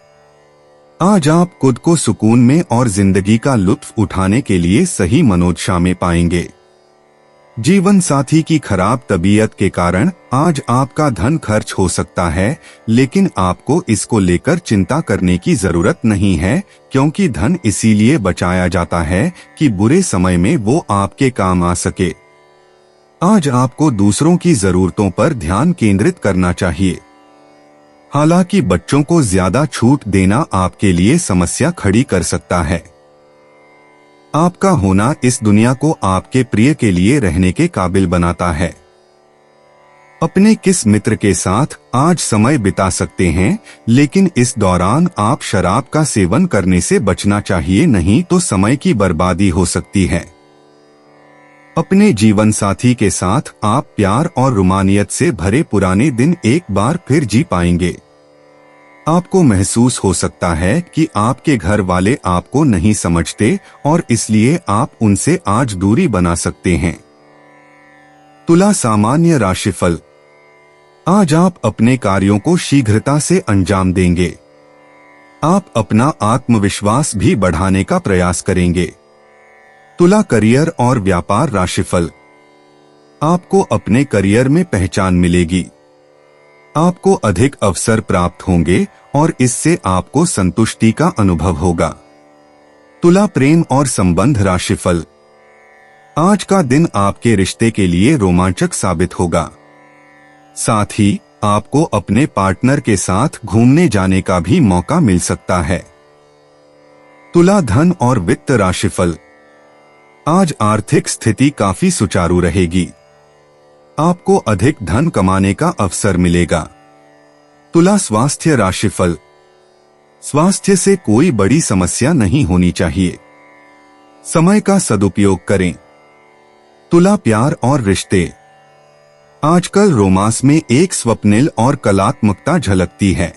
आज आप खुद को सुकून में और जिंदगी का लुत्फ उठाने के लिए सही मनोदशा में पाएंगे। जीवन साथी की खराब तबीयत के कारण आज आपका धन खर्च हो सकता है, लेकिन आपको इसको लेकर चिंता करने की जरूरत नहीं है क्योंकि धन इसीलिए बचाया जाता है कि बुरे समय में वो आपके काम आ सके। आज आपको दूसरों की जरूरतों पर ध्यान केंद्रित करना चाहिए। हालांकि बच्चों को ज्यादा छूट देना आपके लिए समस्या खड़ी कर सकता है। आपका होना इस दुनिया को आपके प्रिय के लिए रहने के काबिल बनाता है। अपने किस मित्र के साथ आज समय बिता सकते हैं, लेकिन इस दौरान आप शराब का सेवन करने से बचना चाहिए, नहीं तो समय की बर्बादी हो सकती है। अपने जीवन साथी के साथ आप प्यार और रुमानियत से भरे पुराने दिन एक बार फिर जी पाएंगे। आपको महसूस हो सकता है कि आपके घर वाले आपको नहीं समझते और इसलिए आप उनसे आज दूरी बना सकते हैं। तुला सामान्य राशिफल। आज आप अपने कार्यों को शीघ्रता से अंजाम देंगे। आप अपना आत्मविश्वास भी बढ़ाने का प्रयास करेंगे। तुला करियर और व्यापार राशिफल। आपको अपने करियर में पहचान मिलेगी। आपको अधिक अवसर प्राप्त होंगे और इससे आपको संतुष्टि का अनुभव होगा। तुला प्रेम और संबंध राशिफल। आज का दिन आपके रिश्ते के लिए रोमांचक साबित होगा। साथ ही आपको अपने पार्टनर के साथ घूमने जाने का भी मौका मिल सकता है। तुला धन और वित्त राशिफल। आज आर्थिक स्थिति काफी सुचारू रहेगी। आपको अधिक धन कमाने का अवसर मिलेगा। तुला स्वास्थ्य राशिफल। स्वास्थ्य से कोई बड़ी समस्या नहीं होनी चाहिए। समय का सदुपयोग करें। तुला प्यार और रिश्ते। आजकल रोमांस में एक स्वप्निल और कलात्मकता झलकती है।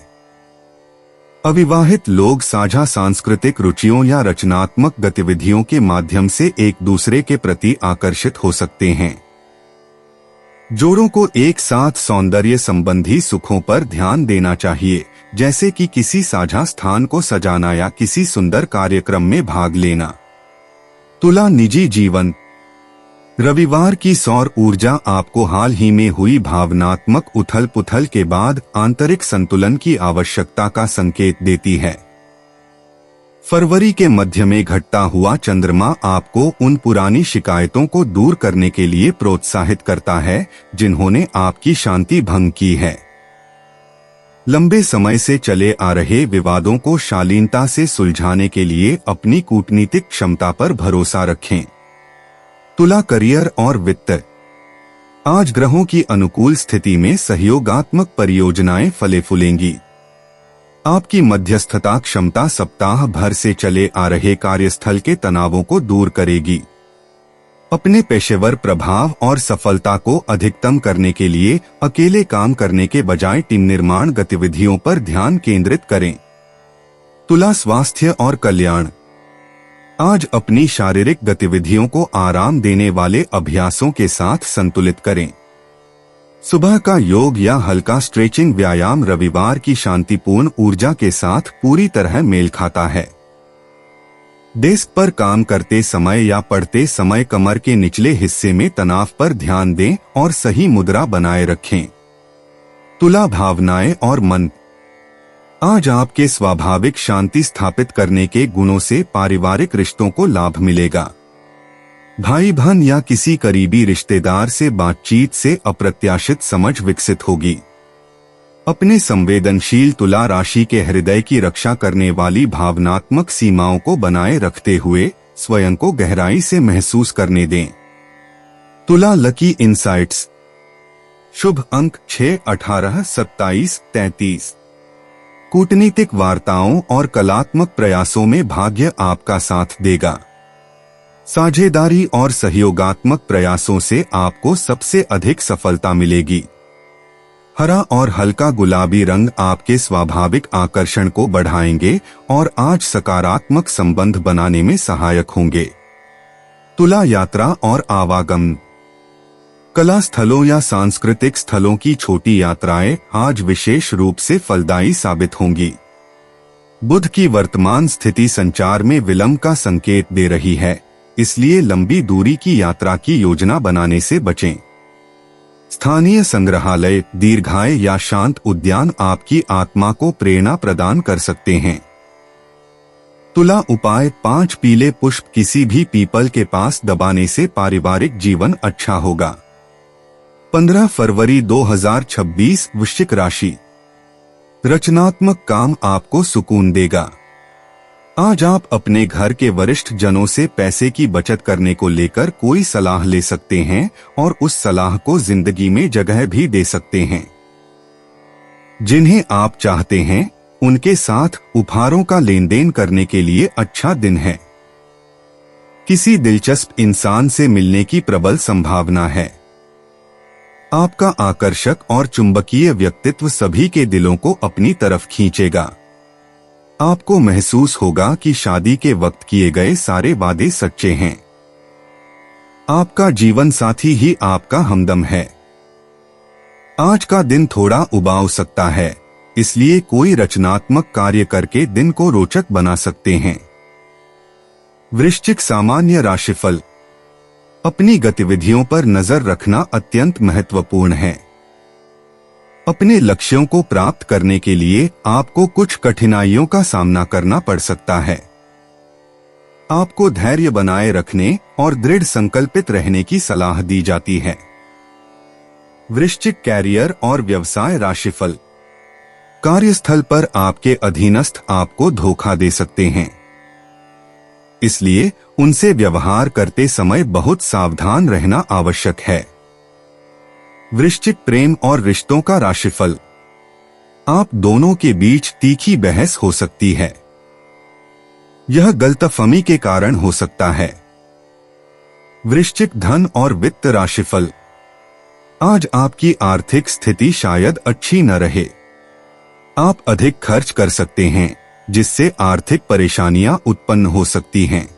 अविवाहित लोग साझा सांस्कृतिक रुचियों या रचनात्मक गतिविधियों के माध्यम से एक दूसरे के प्रति आकर्षित हो सकते हैं। जोड़ों को एक साथ सौंदर्य संबंधी सुखों पर ध्यान देना चाहिए, जैसे कि किसी साझा स्थान को सजाना या किसी सुंदर कार्यक्रम में भाग लेना। तुला निजी जीवन। रविवार की सौर ऊर्जा आपको हाल ही में हुई भावनात्मक उथल-पुथल के बाद आंतरिक संतुलन की आवश्यकता का संकेत देती है। फरवरी के मध्य में घटता हुआ चंद्रमा आपको उन पुरानी शिकायतों को दूर करने के लिए प्रोत्साहित करता है जिन्होंने आपकी शांति भंग की है। लंबे समय से चले आ रहे विवादों को शालीनता से सुलझाने के लिए अपनी कूटनीतिक क्षमता पर भरोसा रखें। तुला करियर और वित्त। आज ग्रहों की अनुकूल स्थिति में सहयोगात्मक परियोजनाएं फले फूलेंगी। आपकी मध्यस्थता क्षमता सप्ताह भर से चले आ रहे कार्यस्थल के तनावों को दूर करेगी। अपने पेशेवर प्रभाव और सफलता को अधिकतम करने के लिए अकेले काम करने के बजाय टीम निर्माण गतिविधियों पर ध्यान केंद्रित करें। तुला स्वास्थ्य और कल्याण। आज अपनी शारीरिक गतिविधियों को आराम देने वाले अभ्यासों के साथ संतुलित करें। सुबह का योग या हल्का स्ट्रेचिंग व्यायाम रविवार की शांतिपूर्ण ऊर्जा के साथ पूरी तरह मेल खाता है। डेस्क पर काम करते समय या पढ़ते समय कमर के निचले हिस्से में तनाव पर ध्यान दें और सही मुद्रा बनाए रखें। तुला भावनाएं और मन। आज आपके स्वाभाविक शांति स्थापित करने के गुणों से पारिवारिक रिश्तों को लाभ मिलेगा। भाई बहन या किसी करीबी रिश्तेदार से बातचीत से अप्रत्याशित समझ विकसित होगी। अपने संवेदनशील तुला राशि के हृदय की रक्षा करने वाली भावनात्मक सीमाओं को बनाए रखते हुए स्वयं को गहराई से महसूस करने दें। तुला लकी इंसाइट्स। शुभ अंक 6, 18, 27, 33। कूटनीतिक वार्ताओं और कलात्मक प्रयासों में भाग्य आपका साथ देगा। साझेदारी और सहयोगात्मक प्रयासों से आपको सबसे अधिक सफलता मिलेगी। हरा और हल्का गुलाबी रंग आपके स्वाभाविक आकर्षण को बढ़ाएंगे और आज सकारात्मक संबंध बनाने में सहायक होंगे। तुला यात्रा और आवागमन। कला स्थलों या सांस्कृतिक स्थलों की छोटी यात्राएं आज विशेष रूप से फलदायी साबित होंगी। बुध की वर्तमान स्थिति संचार में विलंब का संकेत दे रही है, इसलिए लंबी दूरी की यात्रा की योजना बनाने से बचें। स्थानीय संग्रहालय, दीर्घाय या शांत उद्यान आपकी आत्मा को प्रेरणा प्रदान कर सकते हैं। तुला उपाय 5 पीले पुष्प किसी भी पीपल के पास दबाने से पारिवारिक जीवन अच्छा होगा। 15 फरवरी 2026 वृश्चिक राशि। रचनात्मक काम आपको सुकून देगा। आज आप अपने घर के वरिष्ठ जनों से पैसे की बचत करने को लेकर कोई सलाह ले सकते हैं और उस सलाह को जिंदगी में जगह भी दे सकते हैं। जिन्हें आप चाहते हैं उनके साथ उपहारों का लेन देन करने के लिए अच्छा दिन है। किसी दिलचस्प इंसान से मिलने की प्रबल संभावना है। आपका आकर्षक और चुंबकीय व्यक्तित्व सभी के दिलों को अपनी तरफ खींचेगा। आपको महसूस होगा कि शादी के वक्त किए गए सारे वादे सच्चे हैं। आपका जीवन साथी ही आपका हमदम है। आज का दिन थोड़ा उबाऊ सकता है, इसलिए कोई रचनात्मक कार्य करके दिन को रोचक बना सकते हैं। वृश्चिक सामान्य राशिफल। अपनी गतिविधियों पर नजर रखना अत्यंत महत्वपूर्ण है। अपने लक्ष्यों को प्राप्त करने के लिए आपको कुछ कठिनाइयों का सामना करना पड़ सकता है। आपको धैर्य बनाए रखने और दृढ़ संकल्पित रहने की सलाह दी जाती है। वृश्चिक कैरियर और व्यवसाय राशिफल। कार्यस्थल पर आपके अधीनस्थ आपको धोखा दे सकते हैं, इसलिए उनसे व्यवहार करते समय बहुत सावधान रहना आवश्यक है। वृश्चिक प्रेम और रिश्तों का राशिफल। आप दोनों के बीच तीखी बहस हो सकती है। यह गलतफहमी के कारण हो सकता है। वृश्चिक धन और वित्त राशिफल। आज आपकी आर्थिक स्थिति शायद अच्छी न रहे। आप अधिक खर्च कर सकते हैं, जिससे आर्थिक परेशानियां उत्पन्न हो सकती हैं।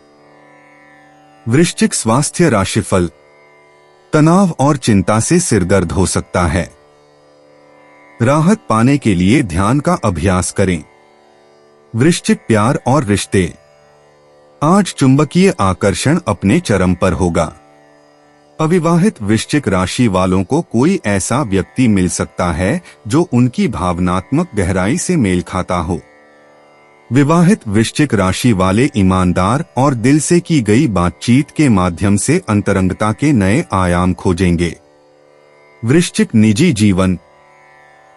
वृश्चिक स्वास्थ्य राशिफल। तनाव और चिंता से सिरदर्द हो सकता है। राहत पाने के लिए ध्यान का अभ्यास करें। वृश्चिक प्यार और रिश्ते। आज चुंबकीय आकर्षण अपने चरम पर होगा। अविवाहित वृश्चिक राशि वालों को कोई ऐसा व्यक्ति मिल सकता है जो उनकी भावनात्मक गहराई से मेल खाता हो। विवाहित वृश्चिक राशि वाले ईमानदार और दिल से की गई बातचीत के माध्यम से अंतरंगता के नए आयाम खोजेंगे। वृश्चिक निजी जीवन।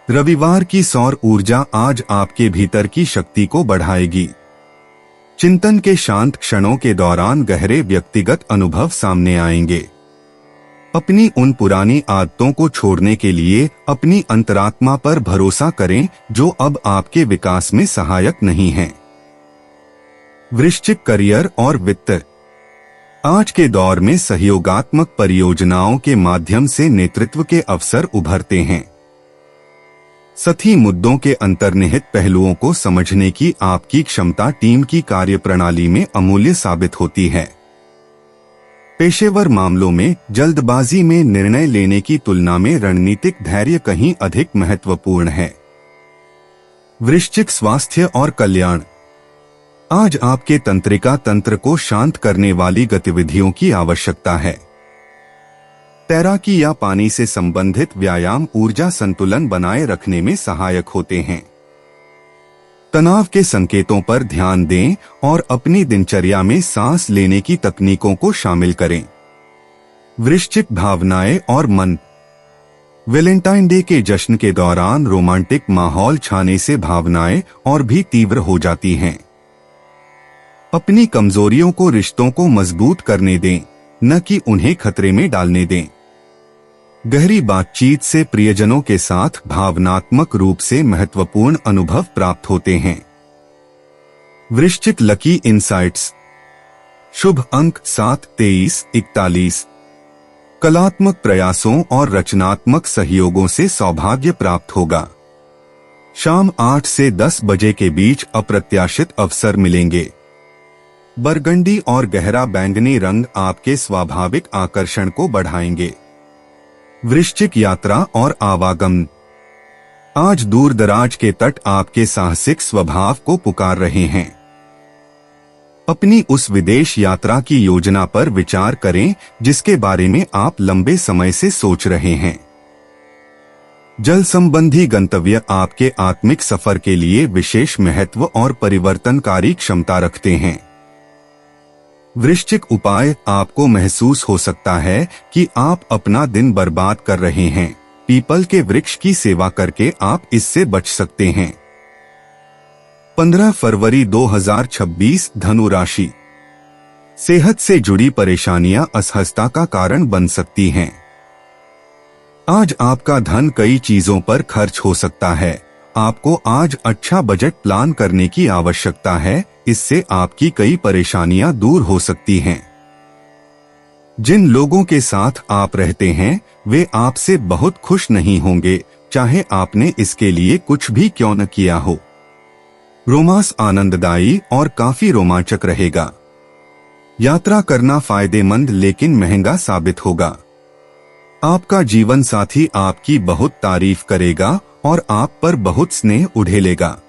रविवार की सौर ऊर्जा आज आपके भीतर की शक्ति को बढ़ाएगी। चिंतन के शांत क्षणों के दौरान गहरे व्यक्तिगत अनुभव सामने आएंगे। अपनी उन पुरानी आदतों को छोड़ने के लिए अपनी अंतरात्मा पर भरोसा करें जो अब आपके विकास में सहायक नहीं हैं। वृश्चिक करियर और वित्त। आज के दौर में सहयोगात्मक परियोजनाओं के माध्यम से नेतृत्व के अवसर उभरते हैं। साथी मुद्दों के अंतर्निहित पहलुओं को समझने की आपकी क्षमता टीम की कार्यप्रणाली में अमूल्य साबित होती है। पेशेवर मामलों में जल्दबाजी में निर्णय लेने की तुलना में रणनीतिक धैर्य कहीं अधिक महत्वपूर्ण है। वृश्चिक स्वास्थ्य और कल्याण। आज आपके तंत्रिका तंत्र को शांत करने वाली गतिविधियों की आवश्यकता है। तैराकी या पानी से संबंधित व्यायाम ऊर्जा संतुलन बनाए रखने में सहायक होते हैं। तनाव के संकेतों पर ध्यान दें और अपनी दिनचर्या में सांस लेने की तकनीकों को शामिल करें। वृश्चिक भावनाएं और मन। वैलेंटाइन डे के जश्न के दौरान रोमांटिक माहौल छाने से भावनाएं और भी तीव्र हो जाती हैं। अपनी कमजोरियों को रिश्तों को मजबूत करने दें, न कि उन्हें खतरे में डालने दें। गहरी बातचीत से प्रियजनों के साथ भावनात्मक रूप से महत्वपूर्ण अनुभव प्राप्त होते हैं। वृश्चिक लकी इंसाइट्स। शुभ अंक 7, 23, 41। कलात्मक प्रयासों और रचनात्मक सहयोगों से सौभाग्य प्राप्त होगा। शाम 8 से 10 बजे के बीच अप्रत्याशित अवसर मिलेंगे। बरगंडी और गहरा बैंगनी रंग आपके स्वाभाविक आकर्षण को बढ़ाएंगे। वृश्चिक यात्रा और आवागमन। आज दूर दराज के तट आपके साहसिक स्वभाव को पुकार रहे हैं। अपनी उस विदेश यात्रा की योजना पर विचार करें जिसके बारे में आप लंबे समय से सोच रहे हैं। जल संबंधी गंतव्य आपके आत्मिक सफर के लिए विशेष महत्व और परिवर्तनकारी क्षमता रखते हैं। वृश्चिक उपाय। आपको महसूस हो सकता है कि आप अपना दिन बर्बाद कर रहे हैं। पीपल के वृक्ष की सेवा करके आप इससे बच सकते हैं। 15 फरवरी 2026 धनु राशि। सेहत से जुड़ी परेशानियां असहजता का कारण बन सकती हैं। आज आपका धन कई चीजों पर खर्च हो सकता है। आपको आज अच्छा बजट प्लान करने की आवश्यकता है, इससे आपकी कई परेशानियां दूर हो सकती हैं। जिन लोगों के साथ आप रहते हैं वे आपसे बहुत खुश नहीं होंगे, चाहे आपने इसके लिए कुछ भी क्यों न किया हो। रोमांस आनंददायी और काफी रोमांचक रहेगा। यात्रा करना फायदेमंद लेकिन महंगा साबित होगा। आपका जीवन साथी आपकी बहुत तारीफ करेगा और आप पर बहुत स्नेह उड़ेलेगा।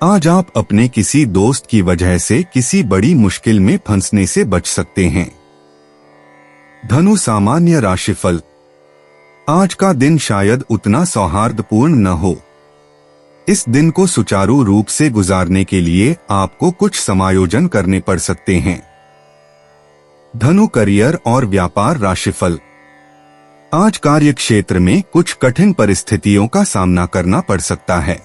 आज आप अपने किसी दोस्त की वजह से किसी बड़ी मुश्किल में फंसने से बच सकते हैं। धनु सामान्य राशिफल। आज का दिन शायद उतना सौहार्दपूर्ण न हो। इस दिन को सुचारू रूप से गुजारने के लिए आपको कुछ समायोजन करने पड़ सकते हैं। धनु करियर और व्यापार राशिफल। आज कार्य क्षेत्र में कुछ कठिन परिस्थितियों का सामना करना पड़ सकता है।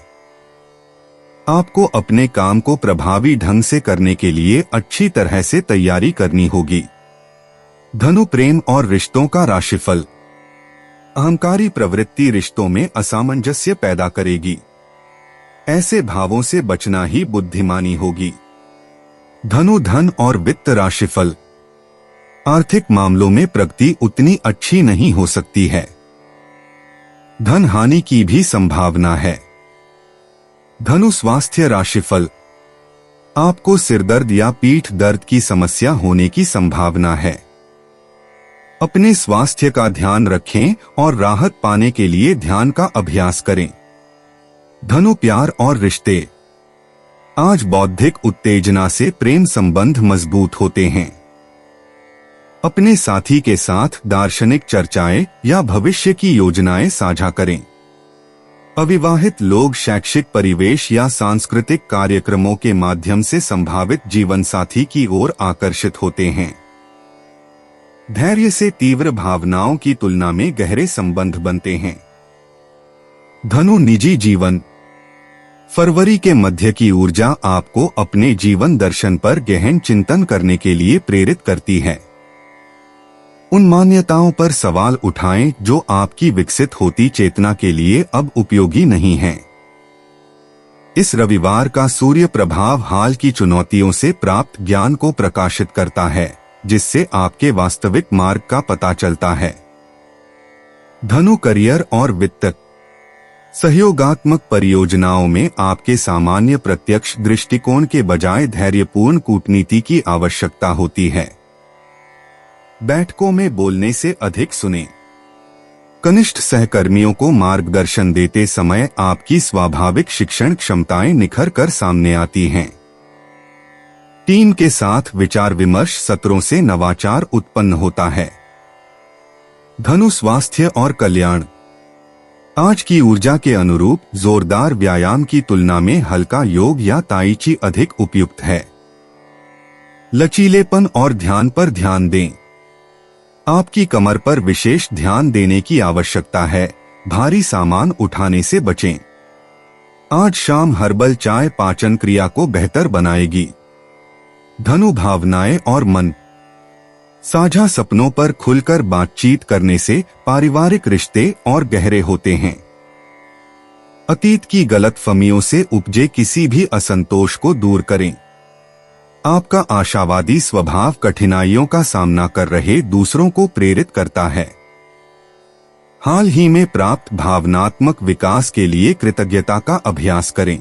आपको अपने काम को प्रभावी ढंग से करने के लिए अच्छी तरह से तैयारी करनी होगी। धनु प्रेम और रिश्तों का राशिफल। अहंकारी प्रवृत्ति रिश्तों में असामंजस्य पैदा करेगी। ऐसे भावों से बचना ही बुद्धिमानी होगी। धनु धन और वित्त राशिफल। आर्थिक मामलों में प्रगति उतनी अच्छी नहीं हो सकती है। धन हानि की भी संभावना है। धनु स्वास्थ्य राशिफल। आपको सिरदर्द या पीठ दर्द की समस्या होने की संभावना है। अपने स्वास्थ्य का ध्यान रखें और राहत पाने के लिए ध्यान का अभ्यास करें। धनु प्यार और रिश्ते। आज बौद्धिक उत्तेजना से प्रेम संबंध मजबूत होते हैं। अपने साथी के साथ दार्शनिक चर्चाएं या भविष्य की योजनाएं साझा करें। अविवाहित लोग शैक्षिक परिवेश या सांस्कृतिक कार्यक्रमों के माध्यम से संभावित जीवन साथी की ओर आकर्षित होते हैं। धैर्य से तीव्र भावनाओं की तुलना में गहरे संबंध बनते हैं। धनु निजी जीवन। फरवरी के मध्य की ऊर्जा आपको अपने जीवन दर्शन पर गहन चिंतन करने के लिए प्रेरित करती है। उन मान्यताओं पर सवाल उठाएं जो आपकी विकसित होती चेतना के लिए अब उपयोगी नहीं हैं। इस रविवार का सूर्य प्रभाव हाल की चुनौतियों से प्राप्त ज्ञान को प्रकाशित करता है, जिससे आपके वास्तविक मार्ग का पता चलता है। धनु करियर और वित्त। सहयोगात्मक परियोजनाओं में आपके सामान्य प्रत्यक्ष दृष्टिकोण के बजाय धैर्यपूर्ण कूटनीति की आवश्यकता होती है। बैठकों में बोलने से अधिक सुनें। कनिष्ठ सहकर्मियों को मार्गदर्शन देते समय आपकी स्वाभाविक शिक्षण क्षमताएं निखर कर सामने आती हैं। टीम के साथ विचार विमर्श सत्रों से नवाचार उत्पन्न होता है। धनु स्वास्थ्य और कल्याण। आज की ऊर्जा के अनुरूप जोरदार व्यायाम की तुलना में हल्का योग या ताई ची अधिक उपयुक्त है। लचीलेपन और ध्यान पर ध्यान दें। आपकी कमर पर विशेष ध्यान देने की आवश्यकता है। भारी सामान उठाने से बचें। आज शाम हर्बल चाय पाचन क्रिया को बेहतर बनाएगी। धनु भावनाएं और मन। साझा सपनों पर खुलकर बातचीत करने से पारिवारिक रिश्ते और गहरे होते हैं। अतीत की गलतफहमियों से उपजे किसी भी असंतोष को दूर करें। आपका आशावादी स्वभाव कठिनाइयों का सामना कर रहे दूसरों को प्रेरित करता है। हाल ही में प्राप्त भावनात्मक विकास के लिए कृतज्ञता का अभ्यास करें।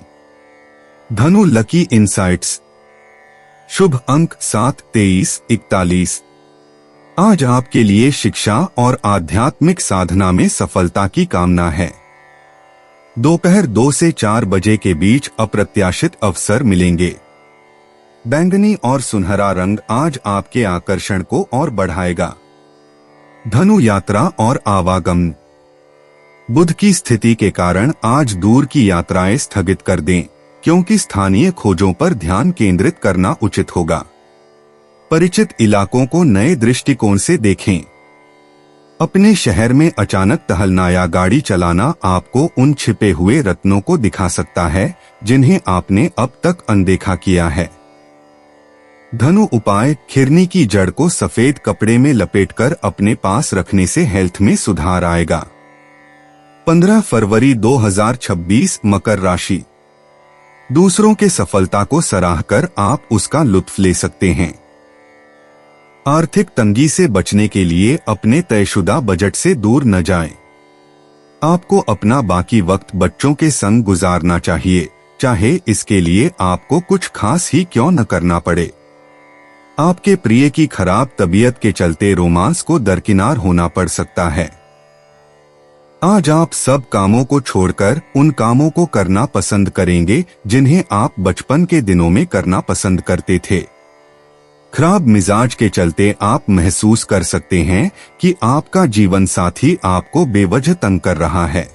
धनु लकी इंसाइट्स। शुभ अंक 7, 23, 41। आज आपके लिए शिक्षा और आध्यात्मिक साधना में सफलता की कामना है। दोपहर 2 से 4 बजे के बीच अप्रत्याशित अवसर मिलेंगे। बैंगनी और सुनहरा रंग आज आपके आकर्षण को और बढ़ाएगा। धनु यात्रा और आवागमन। बुध की स्थिति के कारण आज दूर की यात्राएं स्थगित कर दें, क्योंकि स्थानीय खोजों पर ध्यान केंद्रित करना उचित होगा। परिचित इलाकों को नए दृष्टिकोण से देखें। अपने शहर में अचानक टहलना या गाड़ी चलाना आपको उन छिपे हुए रत्नों को दिखा सकता है जिन्हें आपने अब तक अनदेखा किया है। धनु उपाय, खिरनी की जड़ को सफेद कपड़े में लपेटकर अपने पास रखने से हेल्थ में सुधार आएगा। 15 फरवरी 2026 मकर राशि। दूसरों के सफलता को सराहकर आप उसका लुत्फ ले सकते हैं। आर्थिक तंगी से बचने के लिए अपने तयशुदा बजट से दूर न जाएं। आपको अपना बाकी वक्त बच्चों के संग गुजारना चाहिए, चाहे इसके लिए आपको कुछ खास ही क्यों न करना पड़े। आपके प्रिय की खराब तबीयत के चलते रोमांस को दरकिनार होना पड़ सकता है। आज आप सब कामों को छोड़कर उन कामों को करना पसंद करेंगे जिन्हें आप बचपन के दिनों में करना पसंद करते थे। खराब मिजाज के चलते आप महसूस कर सकते हैं कि आपका जीवन साथी आपको बेवजह तंग कर रहा है।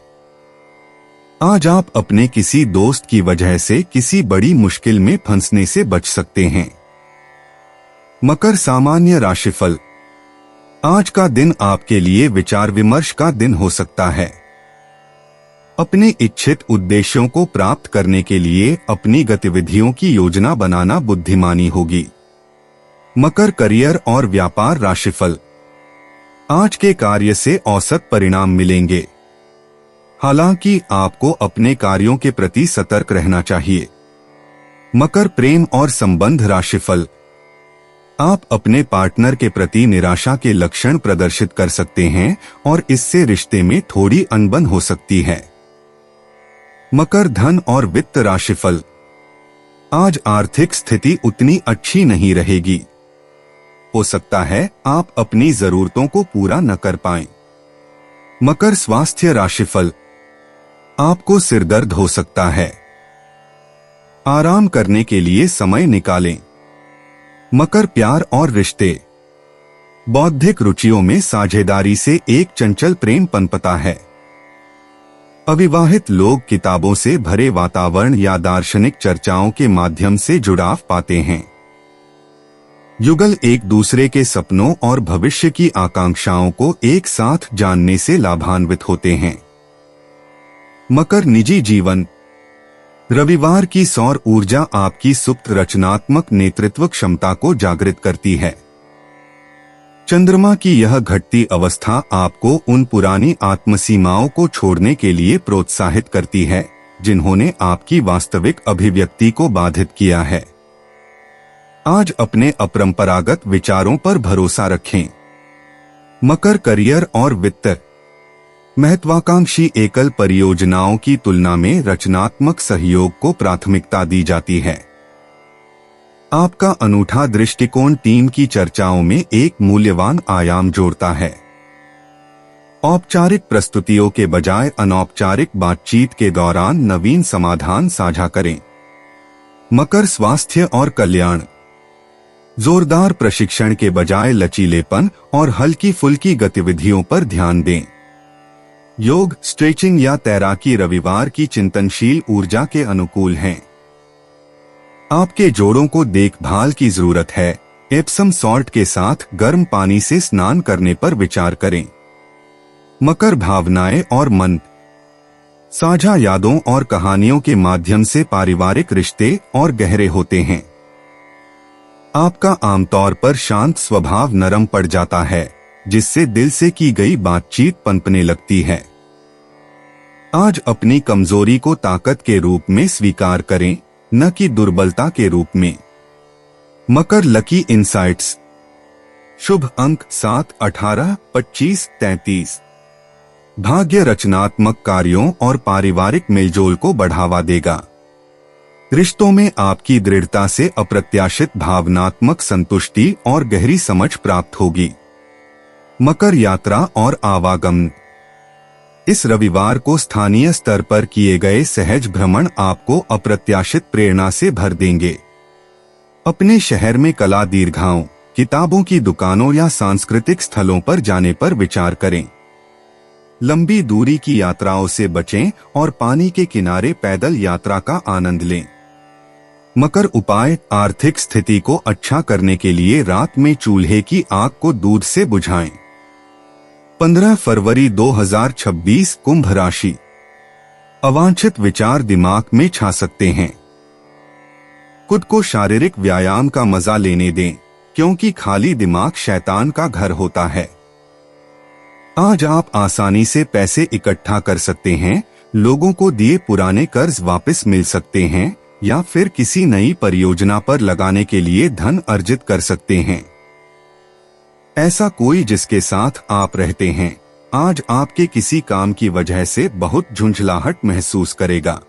आज आप अपने किसी दोस्त की वजह से किसी बड़ी मुश्किल में फंसने से बच सकते हैं। मकर सामान्य राशिफल। आज का दिन आपके लिए विचार विमर्श का दिन हो सकता है। अपने इच्छित उद्देश्यों को प्राप्त करने के लिए अपनी गतिविधियों की योजना बनाना बुद्धिमानी होगी। मकर करियर और व्यापार राशिफल। आज के कार्य से औसत परिणाम मिलेंगे, हालांकि आपको अपने कार्यों के प्रति सतर्क रहना चाहिए। मकर प्रेम और संबंध राशिफल। आप अपने पार्टनर के प्रति निराशा के लक्षण प्रदर्शित कर सकते हैं और इससे रिश्ते में थोड़ी अनबन हो सकती है। मकर धन और वित्त राशिफल। आज आर्थिक स्थिति उतनी अच्छी नहीं रहेगी। हो सकता है आप अपनी जरूरतों को पूरा न कर पाएं। मकर स्वास्थ्य राशिफल। आपको सिरदर्द हो सकता है, आराम करने के लिए समय निकालें। मकर प्यार और रिश्ते। बौद्धिक रुचियों में साझेदारी से एक चंचल प्रेम पनपता है। अविवाहित लोग किताबों से भरे वातावरण या दार्शनिक चर्चाओं के माध्यम से जुड़ाव पाते हैं। युगल एक दूसरे के सपनों और भविष्य की आकांक्षाओं को एक साथ जानने से लाभान्वित होते हैं। मकर निजी जीवन। रविवार की सौर ऊर्जा आपकी सुप्त रचनात्मक नेतृत्व क्षमता को जागृत करती है। चंद्रमा की यह घटती अवस्था आपको उन पुरानी आत्मसीमाओं को छोड़ने के लिए प्रोत्साहित करती है जिन्होंने आपकी वास्तविक अभिव्यक्ति को बाधित किया है। आज अपने अपरंपरागत विचारों पर भरोसा रखें। मकर करियर और वित्त। महत्वाकांक्षी एकल परियोजनाओं की तुलना में रचनात्मक सहयोग को प्राथमिकता दी जाती है। आपका अनूठा दृष्टिकोण टीम की चर्चाओं में एक मूल्यवान आयाम जोड़ता है। औपचारिक प्रस्तुतियों के बजाय अनौपचारिक बातचीत के दौरान नवीन समाधान साझा करें। मकर स्वास्थ्य और कल्याण। जोरदार प्रशिक्षण के बजाय लचीलेपन और हल्की फुल्की गतिविधियों पर ध्यान दें। योग, स्ट्रेचिंग या तैराकी रविवार की चिंतनशील ऊर्जा के अनुकूल हैं। आपके जोड़ों को देखभाल की जरूरत है। एप्सम सॉल्ट के साथ गर्म पानी से स्नान करने पर विचार करें। मकर भावनाएं और मन। साझा यादों और कहानियों के माध्यम से पारिवारिक रिश्ते और गहरे होते हैं। आपका आमतौर पर शांत स्वभाव नरम पड़ जाता है, जिससे दिल से की गई बातचीत पनपने लगती है। आज अपनी कमजोरी को ताकत के रूप में स्वीकार करें, न कि दुर्बलता के रूप में। मकर लकी इंसाइट्स। शुभ अंक 7, 18, 25, 33। भाग्य रचनात्मक कार्यों और पारिवारिक मेलजोल को बढ़ावा देगा। रिश्तों में आपकी दृढ़ता से अप्रत्याशित भावनात्मक संतुष्टि और गहरी समझ प्राप्त होगी। मकर यात्रा और आवागमन। इस रविवार को स्थानीय स्तर पर किए गए सहज भ्रमण आपको अप्रत्याशित प्रेरणा से भर देंगे। अपने शहर में कला दीर्घाओं, किताबों की दुकानों या सांस्कृतिक स्थलों पर जाने पर विचार करें। लंबी दूरी की यात्राओं से बचें और पानी के किनारे पैदल यात्रा का आनंद लें। मकर उपाय। आर्थिक स्थिति को अच्छा करने के लिए रात में चूल्हे की आग को दूध से बुझाएं। 15 फरवरी 2026 कुंभ राशि। अवांछित विचार दिमाग में छा सकते हैं। खुद को शारीरिक व्यायाम का मजा लेने दें, क्योंकि खाली दिमाग शैतान का घर होता है। आज आप आसानी से पैसे इकट्ठा कर सकते हैं, लोगों को दिए पुराने कर्ज वापस मिल सकते हैं या फिर किसी नई परियोजना पर लगाने के लिए धन अर्जित कर सकते हैं। ऐसा कोई जिसके साथ आप रहते हैं आज आपके किसी काम की वजह से बहुत झुंझलाहट महसूस करेगा।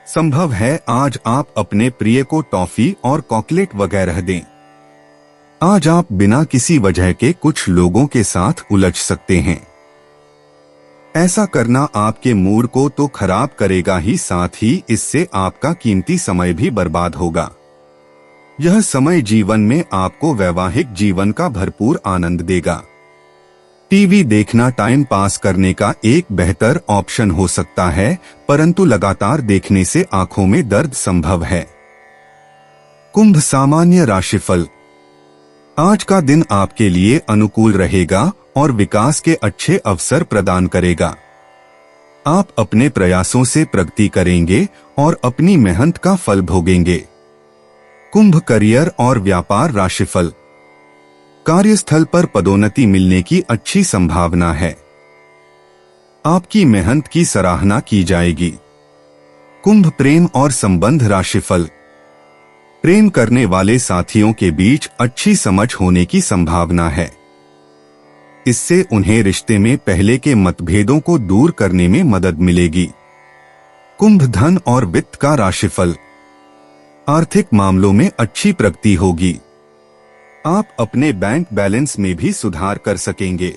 संभव है आज आप अपने प्रिय को टॉफी और चॉकलेट वगैरह दें। आज आप बिना किसी वजह के कुछ लोगों के साथ उलझ सकते हैं। ऐसा करना आपके मूड को तो खराब करेगा ही, साथ ही इससे आपका कीमती समय भी बर्बाद होगा। यह समय जीवन में आपको वैवाहिक जीवन का भरपूर आनंद देगा। टीवी देखना टाइम पास करने का एक बेहतर ऑप्शन हो सकता है, परंतु लगातार देखने से आंखों में दर्द संभव है। कुंभ सामान्य राशिफल। आज का दिन आपके लिए अनुकूल रहेगा और विकास के अच्छे अवसर प्रदान करेगा। आप अपने प्रयासों से प्रगति करेंगे और अपनी मेहनत का फल भोगेंगे। कुंभ करियर और व्यापार राशिफल। कार्यस्थल पर पदोन्नति मिलने की अच्छी संभावना है। आपकी मेहनत की सराहना की जाएगी। कुंभ प्रेम और संबंध राशिफल। प्रेम करने वाले साथियों के बीच अच्छी समझ होने की संभावना है। इससे उन्हें रिश्ते में पहले के मतभेदों को दूर करने में मदद मिलेगी। कुंभ धन और वित्त का राशिफल। आर्थिक मामलों में अच्छी प्रगति होगी। आप अपने बैंक बैलेंस में भी सुधार कर सकेंगे।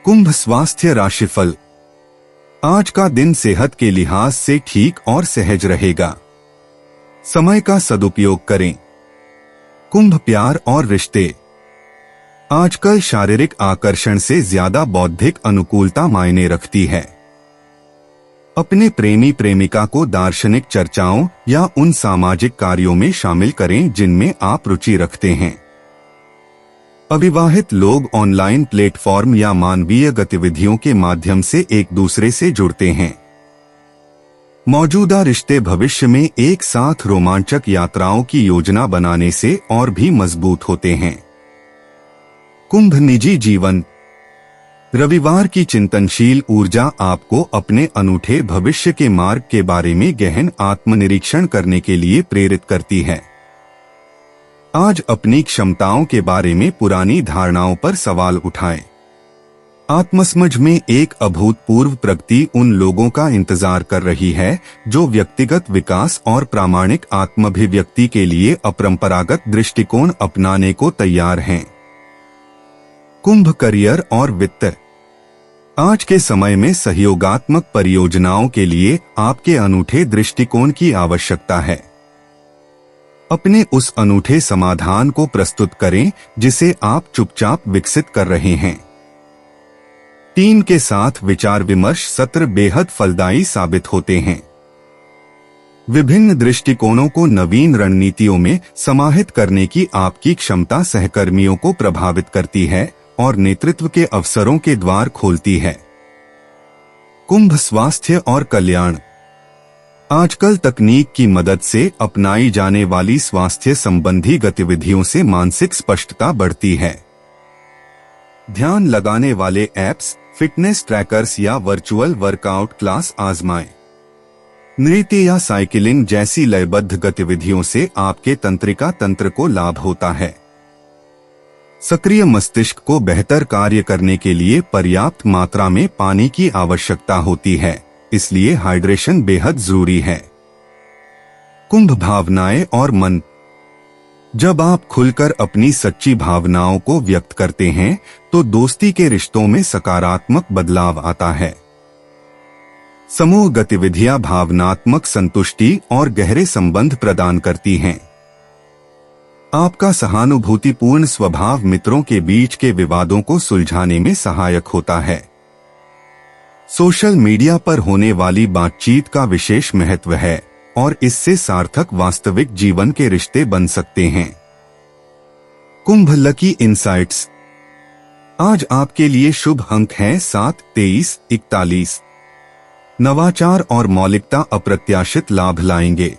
कुंभ स्वास्थ्य राशिफल। आज का दिन सेहत के लिहाज से ठीक और सहज रहेगा। समय का सदुपयोग करें। कुंभ प्यार और रिश्ते। आजकल शारीरिक आकर्षण से ज्यादा बौद्धिक अनुकूलता मायने रखती है। अपने प्रेमी प्रेमिका को दार्शनिक चर्चाओं या उन सामाजिक कार्यों में शामिल करें जिनमें आप रुचि रखते हैं। अविवाहित लोग ऑनलाइन प्लेटफॉर्म या मानवीय गतिविधियों के माध्यम से एक दूसरे से जुड़ते हैं। मौजूदा रिश्ते भविष्य में एक साथ रोमांचक यात्राओं की योजना बनाने से और भी मजबूत होते हैं। कुंभ निजी जीवन। रविवार की चिंतनशील ऊर्जा आपको अपने अनूठे भविष्य के मार्ग के बारे में गहन आत्मनिरीक्षण करने के लिए प्रेरित करती है। आज अपनी क्षमताओं के बारे में पुरानी धारणाओं पर सवाल उठाएं। आत्मसमझ में एक अभूतपूर्व प्रगति उन लोगों का इंतजार कर रही है जो व्यक्तिगत विकास और प्रामाणिक आत्माभिव्यक्ति के लिए अपरंपरागत दृष्टिकोण अपनाने को तैयार हैं। कुंभ करियर और वित्त। आज के समय में सहयोगात्मक परियोजनाओं के लिए आपके अनूठे दृष्टिकोण की आवश्यकता है। अपने उस अनूठे समाधान को प्रस्तुत करें जिसे आप चुपचाप विकसित कर रहे हैं। टीम के साथ विचार विमर्श सत्र बेहद फलदायी साबित होते हैं। विभिन्न दृष्टिकोणों को नवीन रणनीतियों में समाहित करने की आपकी क्षमता सहकर्मियों को प्रभावित करती है और नेतृत्व के अवसरों के द्वार खोलती है। कुंभ स्वास्थ्य और कल्याण। आजकल तकनीक की मदद से अपनाई जाने वाली स्वास्थ्य संबंधी गतिविधियों से मानसिक स्पष्टता बढ़ती है। ध्यान लगाने वाले ऐप्स, फिटनेस ट्रैकर्स या वर्चुअल वर्कआउट क्लास आजमाएं। नृत्य या साइकिलिंग जैसी लयबद्ध गतिविधियों से आपके तंत्रिका तंत्र को लाभ होता है। सक्रिय मस्तिष्क को बेहतर कार्य करने के लिए पर्याप्त मात्रा में पानी की आवश्यकता होती है, इसलिए हाइड्रेशन बेहद जरूरी है। कुंभ भावनाएं और मन। जब आप खुलकर अपनी सच्ची भावनाओं को व्यक्त करते हैं तो दोस्ती के रिश्तों में सकारात्मक बदलाव आता है। समूह गतिविधियां भावनात्मक संतुष्टि और गहरे संबंध प्रदान करती हैं। आपका सहानुभूतिपूर्ण स्वभाव मित्रों के बीच के विवादों को सुलझाने में सहायक होता है। सोशल मीडिया पर होने वाली बातचीत का विशेष महत्व है और इससे सार्थक वास्तविक जीवन के रिश्ते बन सकते हैं। कुंभ लकी इंसाइट्स। आज आपके लिए शुभ अंक हैं 7, 23, 41। नवाचार और मौलिकता अप्रत्याशित लाभ लाएंगे।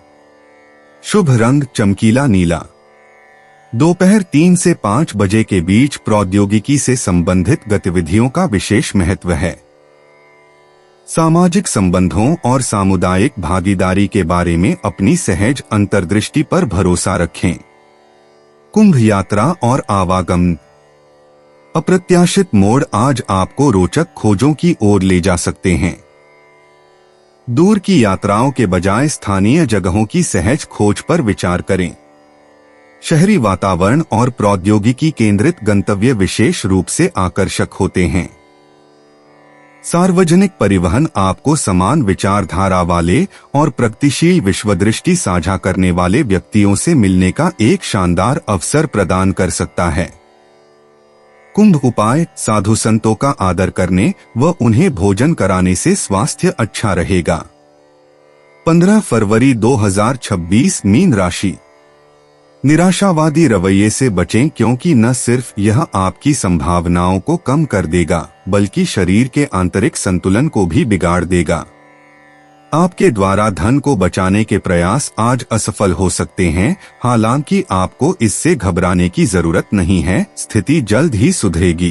शुभ रंग चमकीला नीला। दोपहर 3 से 5 बजे के बीच प्रौद्योगिकी से संबंधित गतिविधियों का विशेष महत्व है। सामाजिक संबंधों और सामुदायिक भागीदारी के बारे में अपनी सहज अंतर्दृष्टि पर भरोसा रखें। कुंभ यात्रा और आवागमन। अप्रत्याशित मोड़ आज आपको रोचक खोजों की ओर ले जा सकते हैं। दूर की यात्राओं के बजाय स्थानीय जगहों की सहज खोज पर विचार करें। शहरी वातावरण और प्रौद्योगिकी केंद्रित गंतव्य विशेष रूप से आकर्षक होते हैं। सार्वजनिक परिवहन आपको समान विचारधारा वाले और प्रगतिशील विश्वदृष्टि साझा करने वाले व्यक्तियों से मिलने का एक शानदार अवसर प्रदान कर सकता है। कुंभ उपाय, साधु संतों का आदर करने व उन्हें भोजन कराने से स्वास्थ्य अच्छा रहेगा। 15 फरवरी 2026 मीन राशि। निराशावादी रवैये से बचें, क्योंकि न सिर्फ यह आपकी संभावनाओं को कम कर देगा बल्कि शरीर के आंतरिक संतुलन को भी बिगाड़ देगा। आपके द्वारा धन को बचाने के प्रयास आज असफल हो सकते हैं, हालांकि आपको इससे घबराने की जरूरत नहीं है। स्थिति जल्द ही सुधरेगी।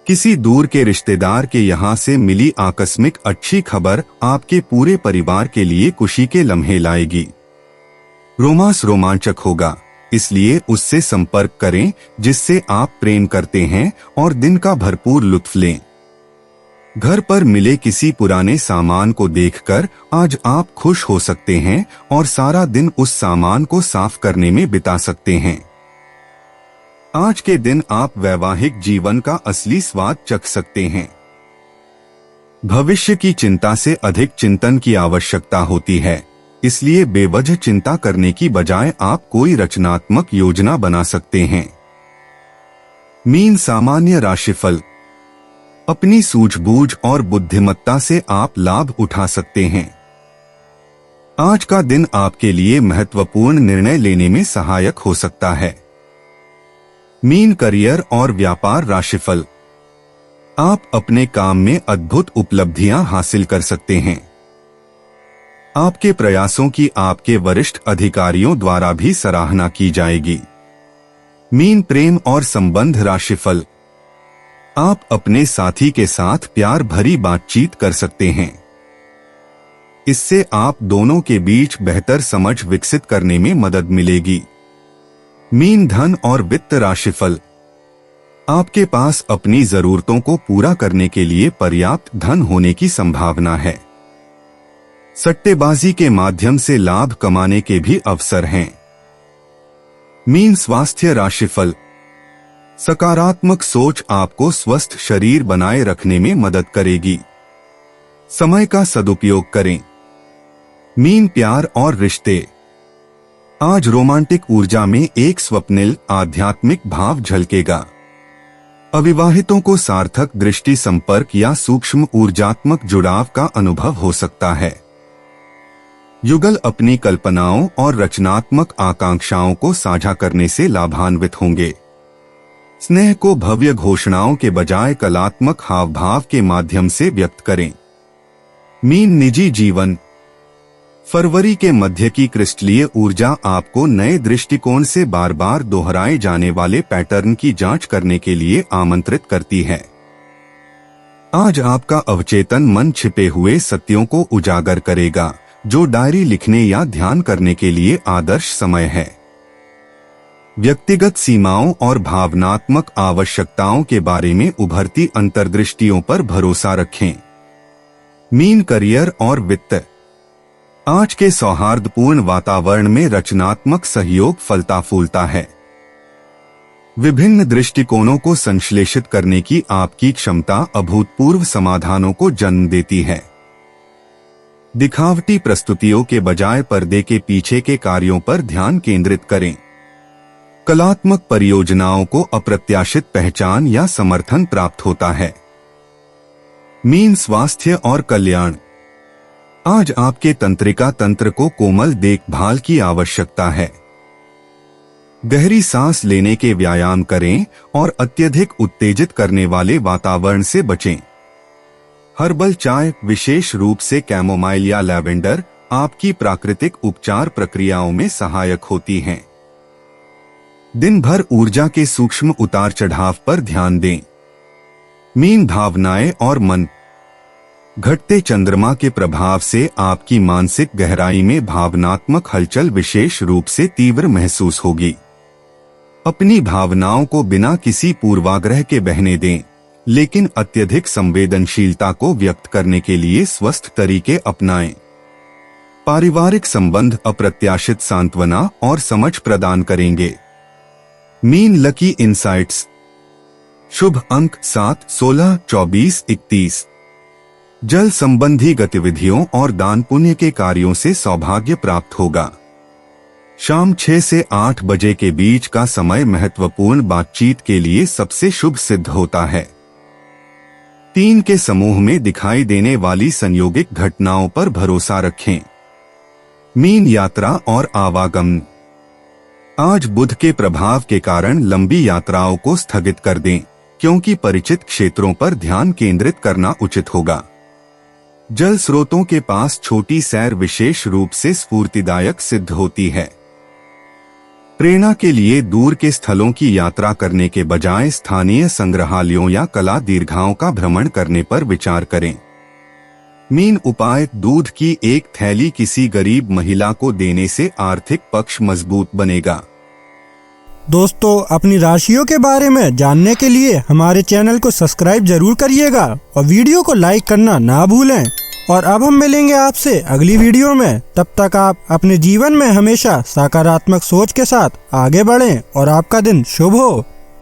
किसी दूर के रिश्तेदार के यहाँ से मिली आकस्मिक अच्छी खबर आपके पूरे परिवार के लिए खुशी के लम्हे लाएगी। रोमांस रोमांचक होगा, इसलिए उससे संपर्क करें जिससे आप प्रेम करते हैं और दिन का भरपूर लुत्फ लें। घर पर मिले किसी पुराने सामान को देखकर आज आप खुश हो सकते हैं और सारा दिन उस सामान को साफ करने में बिता सकते हैं। आज के दिन आप वैवाहिक जीवन का असली स्वाद चख सकते हैं। भविष्य की चिंता से अधिक चिंतन की आवश्यकता होती है, इसलिए बेवजह चिंता करने की बजाय आप कोई रचनात्मक योजना बना सकते हैं। मीन सामान्य राशिफल। अपनी सूझबूझ और बुद्धिमत्ता से आप लाभ उठा सकते हैं। आज का दिन आपके लिए महत्वपूर्ण निर्णय लेने में सहायक हो सकता है। मीन करियर और व्यापार राशिफल। आप अपने काम में अद्भुत उपलब्धियां हासिल कर सकते हैं। आपके प्रयासों की आपके वरिष्ठ अधिकारियों द्वारा भी सराहना की जाएगी। मीन प्रेम और संबंध राशिफल। आप अपने साथी के साथ प्यार भरी बातचीत कर सकते हैं। इससे आप दोनों के बीच बेहतर समझ विकसित करने में मदद मिलेगी। मीन धन और वित्त राशिफल। आपके पास अपनी जरूरतों को पूरा करने के लिए पर्याप्त धन होने की संभावना है। सट्टेबाजी के माध्यम से लाभ कमाने के भी अवसर हैं। मीन स्वास्थ्य राशिफल। सकारात्मक सोच आपको स्वस्थ शरीर बनाए रखने में मदद करेगी। समय का सदुपयोग करें। मीन प्यार और रिश्ते। आज रोमांटिक ऊर्जा में एक स्वप्निल आध्यात्मिक भाव झलकेगा। अविवाहितों को सार्थक दृष्टि संपर्क या सूक्ष्म ऊर्जात्मक जुड़ाव का अनुभव हो सकता है। युगल अपनी कल्पनाओं और रचनात्मक आकांक्षाओं को साझा करने से लाभान्वित होंगे। स्नेह को भव्य घोषणाओं के बजाय कलात्मक हावभाव के माध्यम से व्यक्त करें। मीन निजी जीवन। फरवरी के मध्य की क्रिस्टलीय ऊर्जा आपको नए दृष्टिकोण से बार बार दोहराए जाने वाले पैटर्न की जांच करने के लिए आमंत्रित करती है। आज आपका अवचेतन मन छिपे हुए सत्यों को उजागर करेगा, जो डायरी लिखने या ध्यान करने के लिए आदर्श समय है। व्यक्तिगत सीमाओं और भावनात्मक आवश्यकताओं के बारे में उभरती अंतर्दृष्टियों पर भरोसा रखें। मीन करियर और वित्त। आज के सौहार्दपूर्ण वातावरण में रचनात्मक सहयोग फलता फूलता है। विभिन्न दृष्टिकोणों को संश्लेषित करने की आपकी क्षमता अभूतपूर्व समाधानों को जन्म देती है। दिखावटी प्रस्तुतियों के बजाय पर्दे के पीछे के कार्यों पर ध्यान केंद्रित करें। कलात्मक परियोजनाओं को अप्रत्याशित पहचान या समर्थन प्राप्त होता है। मीन स्वास्थ्य और कल्याण। आज आपके तंत्रिका तंत्र को कोमल देखभाल की आवश्यकता है। गहरी सांस लेने के व्यायाम करें और अत्यधिक उत्तेजित करने वाले वातावरण से बचें। हर्बल चाय, विशेष रूप से कैमोमाइल या लैवेंडर, आपकी प्राकृतिक उपचार प्रक्रियाओं में सहायक होती हैं। दिन भर ऊर्जा के सूक्ष्म उतार चढ़ाव पर ध्यान दें। मीन, भावनाएं और मन। घटते चंद्रमा के प्रभाव से आपकी मानसिक गहराई में भावनात्मक हलचल विशेष रूप से तीव्र महसूस होगी। अपनी भावनाओं को बिना किसी पूर्वाग्रह के बहने दें, लेकिन अत्यधिक संवेदनशीलता को व्यक्त करने के लिए स्वस्थ तरीके अपनाएं। पारिवारिक संबंध अप्रत्याशित सांत्वना और समझ प्रदान करेंगे। Mean lucky insights. शुभ अंक 7, 16, 24, 31। जल संबंधी गतिविधियों और दान पुण्य के कार्यों से सौभाग्य प्राप्त होगा। शाम 6 से 8 बजे के बीच का समय महत्वपूर्ण बातचीत के लिए सबसे शुभ सिद्ध होता है। 3 के समूह में दिखाई देने वाली संयोगिक घटनाओं पर भरोसा रखें। मीन यात्रा और आवागमन। आज बुध के प्रभाव के कारण लंबी यात्राओं को स्थगित कर दें, क्योंकि परिचित क्षेत्रों पर ध्यान केंद्रित करना उचित होगा। जल स्रोतों के पास छोटी सैर विशेष रूप से स्फूर्तिदायक सिद्ध होती है। प्रेरणा के लिए दूर के स्थलों की यात्रा करने के बजाय स्थानीय संग्रहालयों या कला दीर्घाओं का भ्रमण करने पर विचार करें। मीन उपाय, दूध की एक थैली किसी गरीब महिला को देने से आर्थिक पक्ष मजबूत बनेगा। दोस्तों, अपनी राशियों के बारे में जानने के लिए हमारे चैनल को सब्सक्राइब जरूर करिएगा और वीडियो को लाइक करना ना भूलें। और अब हम मिलेंगे आपसे अगली वीडियो में। तब तक आप अपने जीवन में हमेशा सकारात्मक सोच के साथ आगे बढ़ें और आपका दिन शुभ हो।